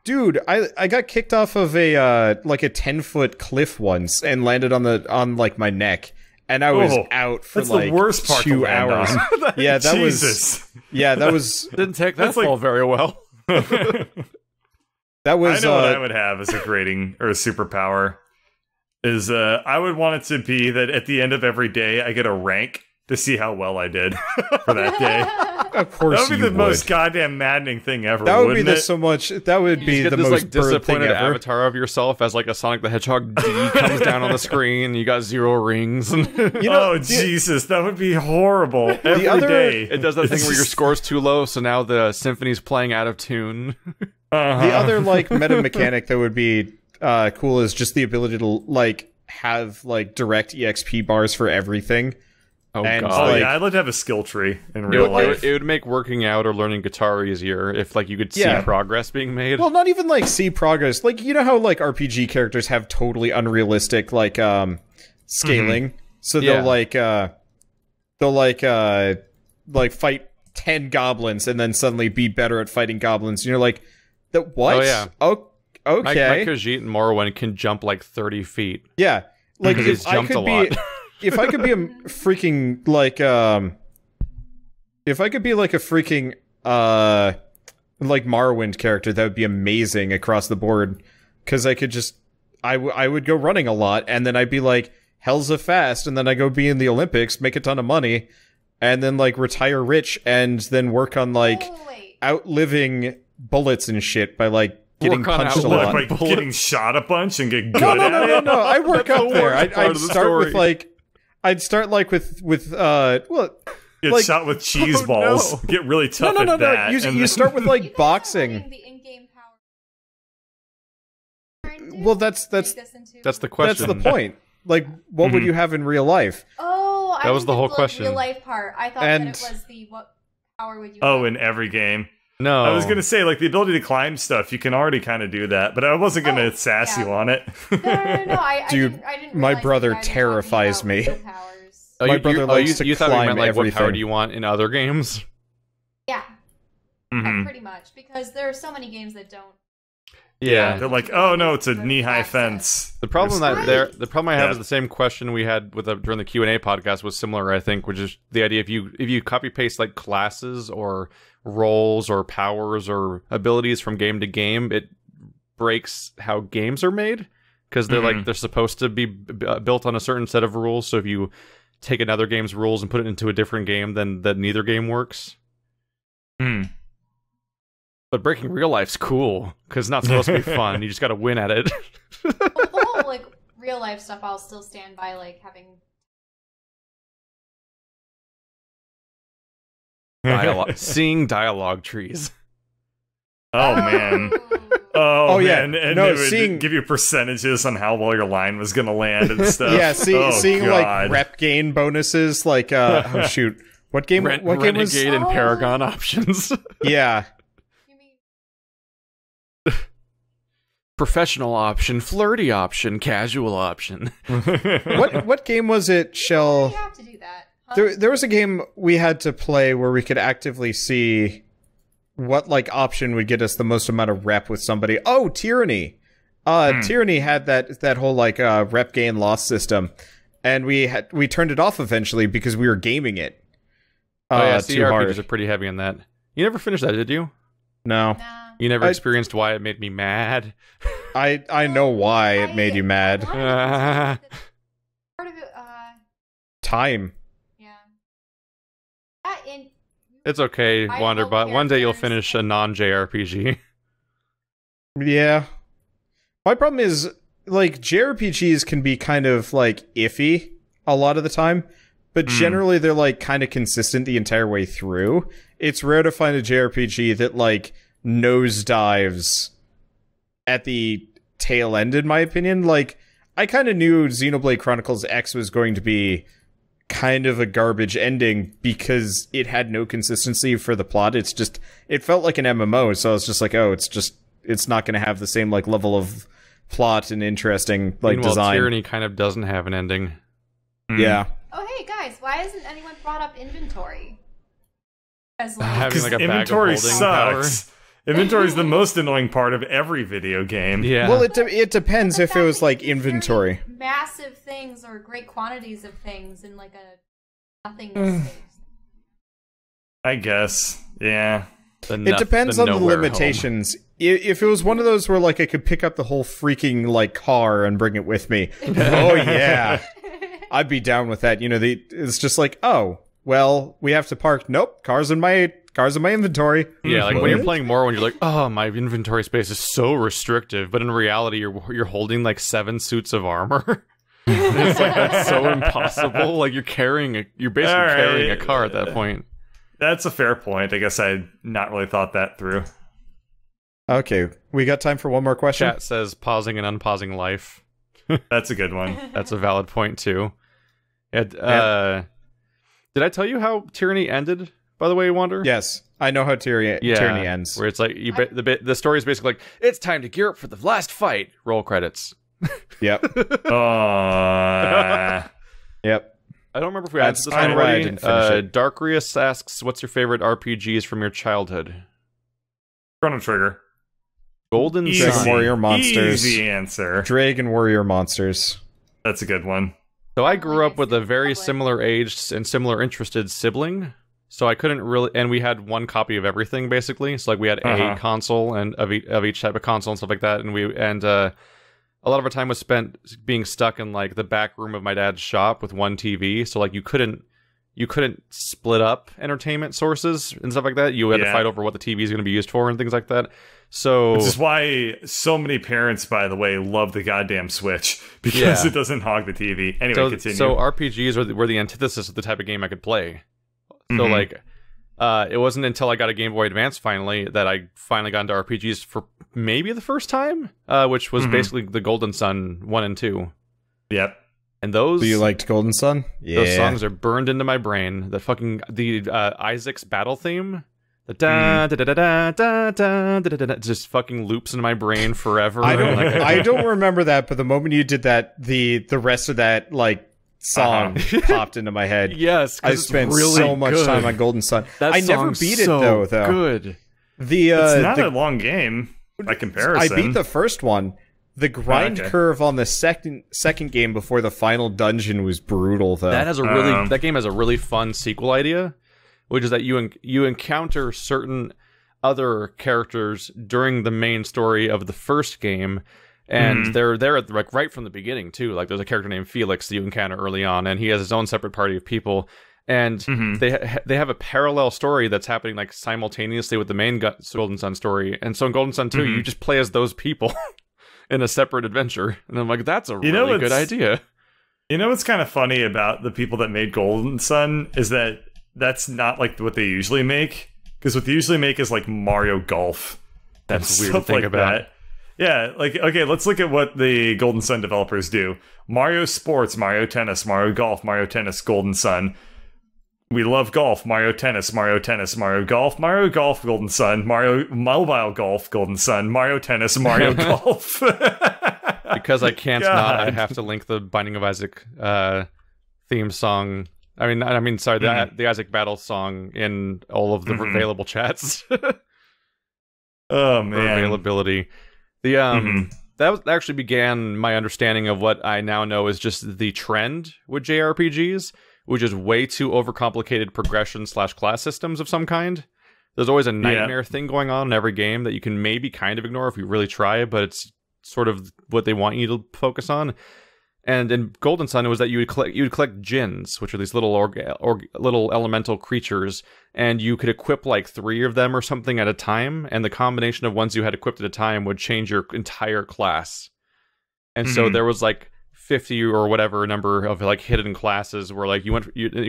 Dude, I got kicked off of a like a 10-foot cliff once and landed on like my neck, and I was out for like the worst part 2 hours. Yeah, that was didn't take that fall very well. That was I know what I would have as a grading or a superpower is I would want it to be that at the end of every day I get a rank to see how well I did for that day. Of course, That would be you the most goddamn maddening thing ever. That would be wouldn't it? so much. That would be You get the this most like bird thing disappointed ever. avatar of yourself as like a Sonic the Hedgehog D comes down on the screen. You got 0 rings. And You know, Oh Jesus, that would be horrible. Every day. other- it does that thing where your score's too low, so now the symphony's playing out of tune. Uh-huh. The other like meta mechanic that would be cool is just the ability to like have like direct EXP bars for everything. Oh And, Oh god. like- yeah, I'd love to have a skill tree in It real would, life. it would make working out or learning guitar easier if like you could see Yeah. progress being made. Well, not even like see progress. Like you know how like RPG characters have totally unrealistic like scaling. So Yeah. they'll fight 10 goblins and then suddenly be better at fighting goblins. And you're like, that what? Oh, yeah. Oh, okay. My Khajiit and Morrowind can jump like 30 feet. Yeah. Like Because he's if I jumped could a be lot. if I could be a freaking like if I could be like a freaking like Morrowind character, that would be amazing across the board, because I could just I would go running a lot, and then I'd be like hell's a fast, and then I go be in the Olympics, make a ton of money, and then like retire rich, and then work on like Oh, wait. outliving bullets and shit by like getting Work on punched a outliving lot. Like bullets. getting shot a bunch and get good No, at it. I work That's up the there. worst part I'd of the start with story. like I'd start like with well Get like- shot with cheese Oh, balls. no. Get really tough no. at that. You and then- start with You like guys are boxing. learning the in-game power. Trying to Well, that's make this into- That's the that's question. the point. Like, what would you have in real life? Oh, I That was didn't the get whole the question. real life part. I thought And- that it was the what power would you? Oh, have? in every game. No. I was gonna say, like, the ability to climb stuff, you can already kind of do that, but I wasn't gonna Oh, sass yeah. you on it. No. I Dude, didn't my realize brother you guys were talking terrifies about me. real powers. Oh, My brother likes to you thought we climb meant like what power everything. do you want in other games? Yeah, Mhm. pretty much, because there are so many games that don't. Yeah. They're like, oh no, it's a knee-high fence. The problem Right. the problem I have Yeah. is the same question we had with during the Q&A podcast was similar, I think, which is the idea if you copy paste like classes or roles or powers or abilities from game to game, it breaks how games are made, because they're like they're supposed to be built on a certain set of rules. So if you take another game's rules and put it into a different game, then neither game works. Hmm. But breaking real life's cool because it's not supposed to be fun. You just got to win at it. The whole like real life stuff, I'll still stand by like having. Seeing dialogue trees. Oh man. Ooh. Oh yeah. man. And No, it would seeing- give you percentages on how well your line was gonna land and stuff. Yeah, Oh, seeing God. like rep gain bonuses, like oh shoot, what game? What game was? Renegade and Oh. Paragon options. Yeah, You mean Professional option, flirty option, casual option. what game was it, Shell? you have to do that? Huh? There was a game we had to play where we could actively see what like option would get us the most amount of rep with somebody. Oh, Tyranny. Tyranny had that whole like rep gain loss system, and we turned it off eventually because we were gaming it. Oh yeah, Too CRPGs hard. are pretty heavy on that. You never finished that, did you? No, Nah. You never I- experienced why it made me mad? I know why it made you mad. I wanted to- Part of it, Time. yeah. That in It's okay, I Wanderbot. love One day you'll characters. finish a non-JRPG. Yeah. My problem is, like, JRPGs can be kind of, like, iffy a lot of the time, but generally they're, like, kind of consistent the entire way through. It's rare to find a JRPG that, like, nosedives at the tail end, in my opinion. Like, I kind of knew Xenoblade Chronicles X was going to be kind of a garbage ending because it had no consistency for the plot. It felt like an MMO, so I was just like, oh, it's not going to have the same like level of plot and interesting like Meanwhile, design. Tyranny kind of doesn't have an ending. Yeah. Oh hey guys, why hasn't anyone brought up inventory? As like, Having like a bag of inventory holding power. sucks. Inventory is the most annoying part of every video game. Yeah. Well, it depends the if it fact was that like you can carry inventory. massive things or great quantities of things in like a nothingness space. I guess. Yeah. It depends on the nowhere limitations. If it was one of those where like I could pick up the whole freaking like car and bring it with me, oh yeah, I'd be down with that. You know, it's just like, oh, well, we have to park. Nope, cars in my inventory. Yeah, like when you're playing Morrowind, you're like, oh, my inventory space is so restrictive. But in reality, you're holding like 7 suits of armor. It's like, that's so impossible. Like you're basically carrying a car at that point. That's a fair point. I guess I not really thought that through. Okay, we got time for one more question. Chat says pausing and unpausing life. That's a good one. That's a valid point too. Did I tell you how Tyranny ended? By the way, Wander? Yes, I know how Tyranny ends. Where it's like the story is basically like, it's time to gear up for the last fight. Roll credits. Yep. Yep. I don't remember if we answered this one already. Darkrius asks, "What's your favorite RPGs from your childhood?" Chrono Trigger. Golden Easy. Dragon Warrior Monsters. Easy answer. Dragon Warrior Monsters. That's a good one. So I grew up with a very similar aged and similar interested sibling. So I couldn't really, and we had one copy of everything basically. So like we had a console and of each type of console and stuff like that, and a lot of our time was spent being stuck in like the back room of my dad's shop with one TV. So like you couldn't split up entertainment sources and stuff like that. You had to fight over what the TV is going to be used for and things like that. So this is why so many parents, by the way, love the goddamn Switch, because it doesn't hog the TV. Anyway, continue. So RPGs were the antithesis of the type of game I could play. So like, it wasn't until I got a Game Boy Advance finally that I finally got into RPGs for maybe the first time, which was basically the Golden Sun 1 and 2. Yep. And those... So you liked Golden Sun? Yeah. Those songs are burned into my brain. The Isaac's battle theme, the just fucking loops in my brain forever. I don't remember that, but the moment you did that, the rest of that like song popped into my head. Yes, I spent really so much time on Golden Sun. I never beat it though. Good. It's not a long game by comparison. I beat the first one. The grind curve on the second game before the final dungeon was brutal, though. That game has a really fun sequel idea, which is that you encounter certain other characters during the main story of the first game, and they're there like right from the beginning too. Like there's a character named Felix that you encounter early on, and he has his own separate party of people. And they have a parallel story that's happening like simultaneously with the main Golden Sun story. And so in Golden Sun 2, you just play as those people in a separate adventure. And I'm like, that's a really good idea. You know what's kind of funny about the people that made Golden Sun is that that's not like what they usually make. Because what they usually make is like Mario Golf. That's weird to think about. That. Yeah, like, okay, let's look at what the Golden Sun developers do. Mario Sports, Mario Tennis, Mario Golf, Mario Tennis, Golden Sun. We love golf, Mario Tennis, Mario Tennis, Mario Golf, Golden Sun, Mario Mobile Golf, Golden Sun, Mario Tennis, Mario Golf. Because I can't not, I have to link the Binding of Isaac theme song. I mean, sorry, the Isaac Battle song in all of the available chats. Oh man, for availability. That actually began my understanding of what I now know is just the trend with JRPGs, which is way too overcomplicated progression / class systems of some kind. There's always a nightmare thing going on in every game that you can maybe kind of ignore if you really try, but it's sort of what they want you to focus on. And in Golden Sun, it was that you would collect djinns, which are these little little elemental creatures, and you could equip like 3 of them or something at a time, and the combination of ones you had equipped at a time would change your entire class. And so there was like 50 or whatever number of like hidden classes where like you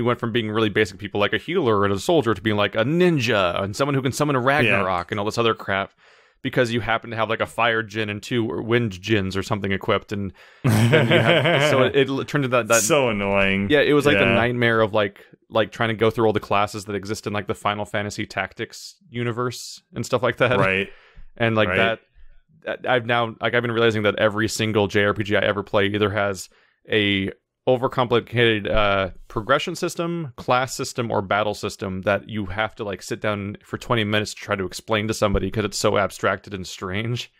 went from being really basic people like a healer and a soldier to being like a ninja and someone who can summon a Ragnarok and all this other crap, because you happen to have like a fire djinn and 2 wind djinns or something equipped, and then you had, so it turned into that so annoying. Yeah, it was like the nightmare of like trying to go through all the classes that exist in like the Final Fantasy Tactics universe and stuff like that. Right. And like that. I've been realizing that every single JRPG I ever play either has a overcomplicated progression system, class system, or battle system that you have to like sit down for 20 minutes to try to explain to somebody because it's so abstracted and strange.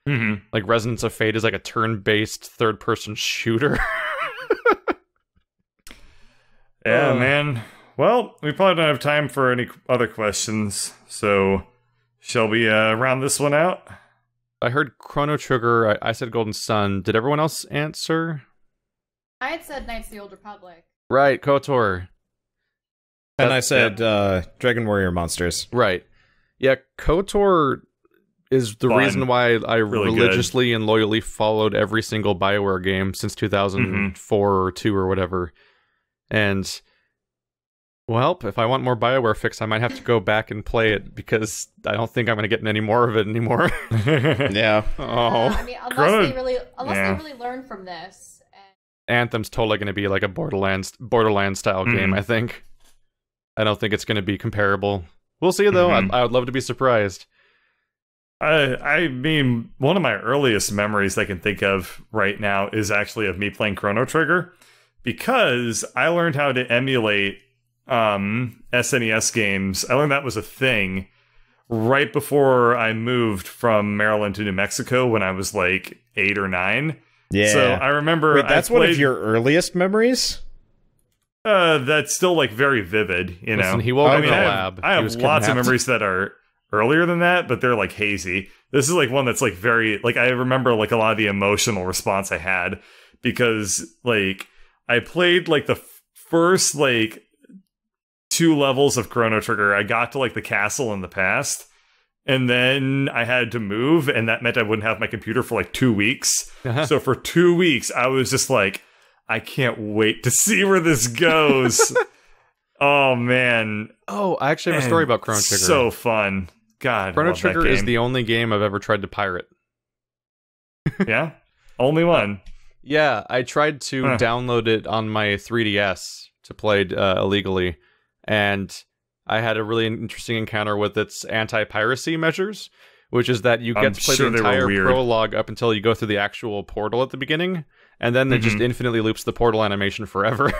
Like Resonance of Fate is like a turn-based third-person shooter. Yeah, man. Well, we probably don't have time for any other questions, so shall we round this one out? I heard Chrono Trigger. I said Golden Sun. Did everyone else answer? I had said Knights of the Old Republic. Right, KOTOR. And I said Dragon Warrior Monsters. Right. Yeah, KOTOR is the reason why I really religiously and loyally followed every single BioWare game since 2004 or 2 or whatever. And, well, if I want more BioWare fix, I might have to go back and play it because I don't think I'm going to get any more of it anymore. Yeah. Oh. I mean, unless they really learn from this. Anthem's totally going to be like a Borderlands style game, I think. I don't think it's going to be comparable. We'll see, though. I would love to be surprised. I mean, one of my earliest memories I can think of right now is actually of me playing Chrono Trigger, because I learned how to emulate SNES games. I learned that was a thing right before I moved from Maryland to New Mexico when I was like 8 or 9. Yeah. So I remember. Wait, that's one of your earliest memories? That's still like very vivid, you know. Listen, he woke up in the lab. I have lots of memories that are earlier than that, but they're like hazy. This is like one that's like very like I remember like a lot of the emotional response I had because like I played like the first like 2 levels of Chrono Trigger. I got to like the castle in the past, and then I had to move, and that meant I wouldn't have my computer for like 2 weeks. So for 2 weeks, I was just like, I can't wait to see where this goes. Oh man! Oh, I actually have a story about Chrono Trigger. So fun. God, Chrono Trigger is the only game I've ever tried to pirate. Yeah? Only one? Yeah, I tried to download it on my 3DS to play illegally, and I had a really interesting encounter with its anti-piracy measures, which is that you get to play the entire prologue up until you go through the actual portal at the beginning, and then it just infinitely loops the portal animation forever.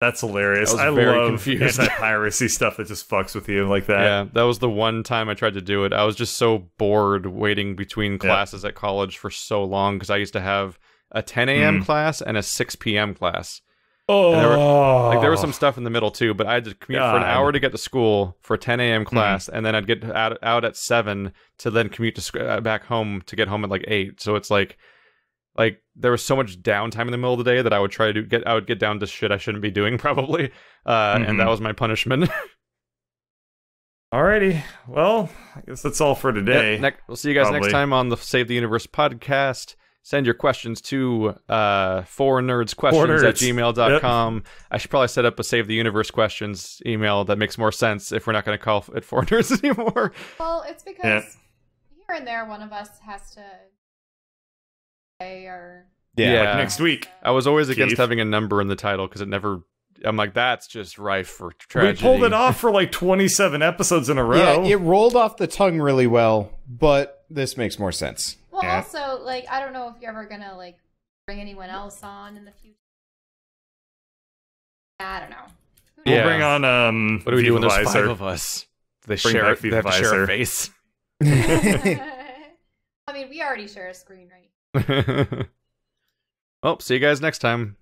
That's hilarious. I love anti-piracy stuff that just fucks with you like that. Yeah, that was the one time I tried to do it. I was just so bored waiting between classes at college for so long because I used to have a 10 a.m. class and a 6 p.m. class. Oh, there was some stuff in the middle too, but I had to commute for an hour to get to school for a 10 a.m. class, and then I'd get out at 7 to then commute to back home to get home at like 8. So it's like there was so much downtime in the middle of the day that I would try to get down to shit I shouldn't be doing probably, and that was my punishment. Alrighty, well, I guess that's all for today. We'll see you guys next time on the Save the Universe podcast. Send your questions to FourNerdsQuestions@gmail.com. Yep. I should probably set up a Save the Universe questions email that makes more sense if we're not going to call it 4Nerds anymore. Well, it's because here and there one of us has to say or... Yeah, like next week. I was always against having a number in the title because it never... I'm like, that's just rife for tragedy. We pulled it off for like 27 episodes in a row. Yeah, it rolled off the tongue really well, but this makes more sense. Well, also, like, I don't know if you're ever gonna, like, bring anyone else on in the future. I don't know. We'll bring on, what do we do when there's 5 of us? They have to share a face. I mean, we already share a screen, right? Well, see you guys next time.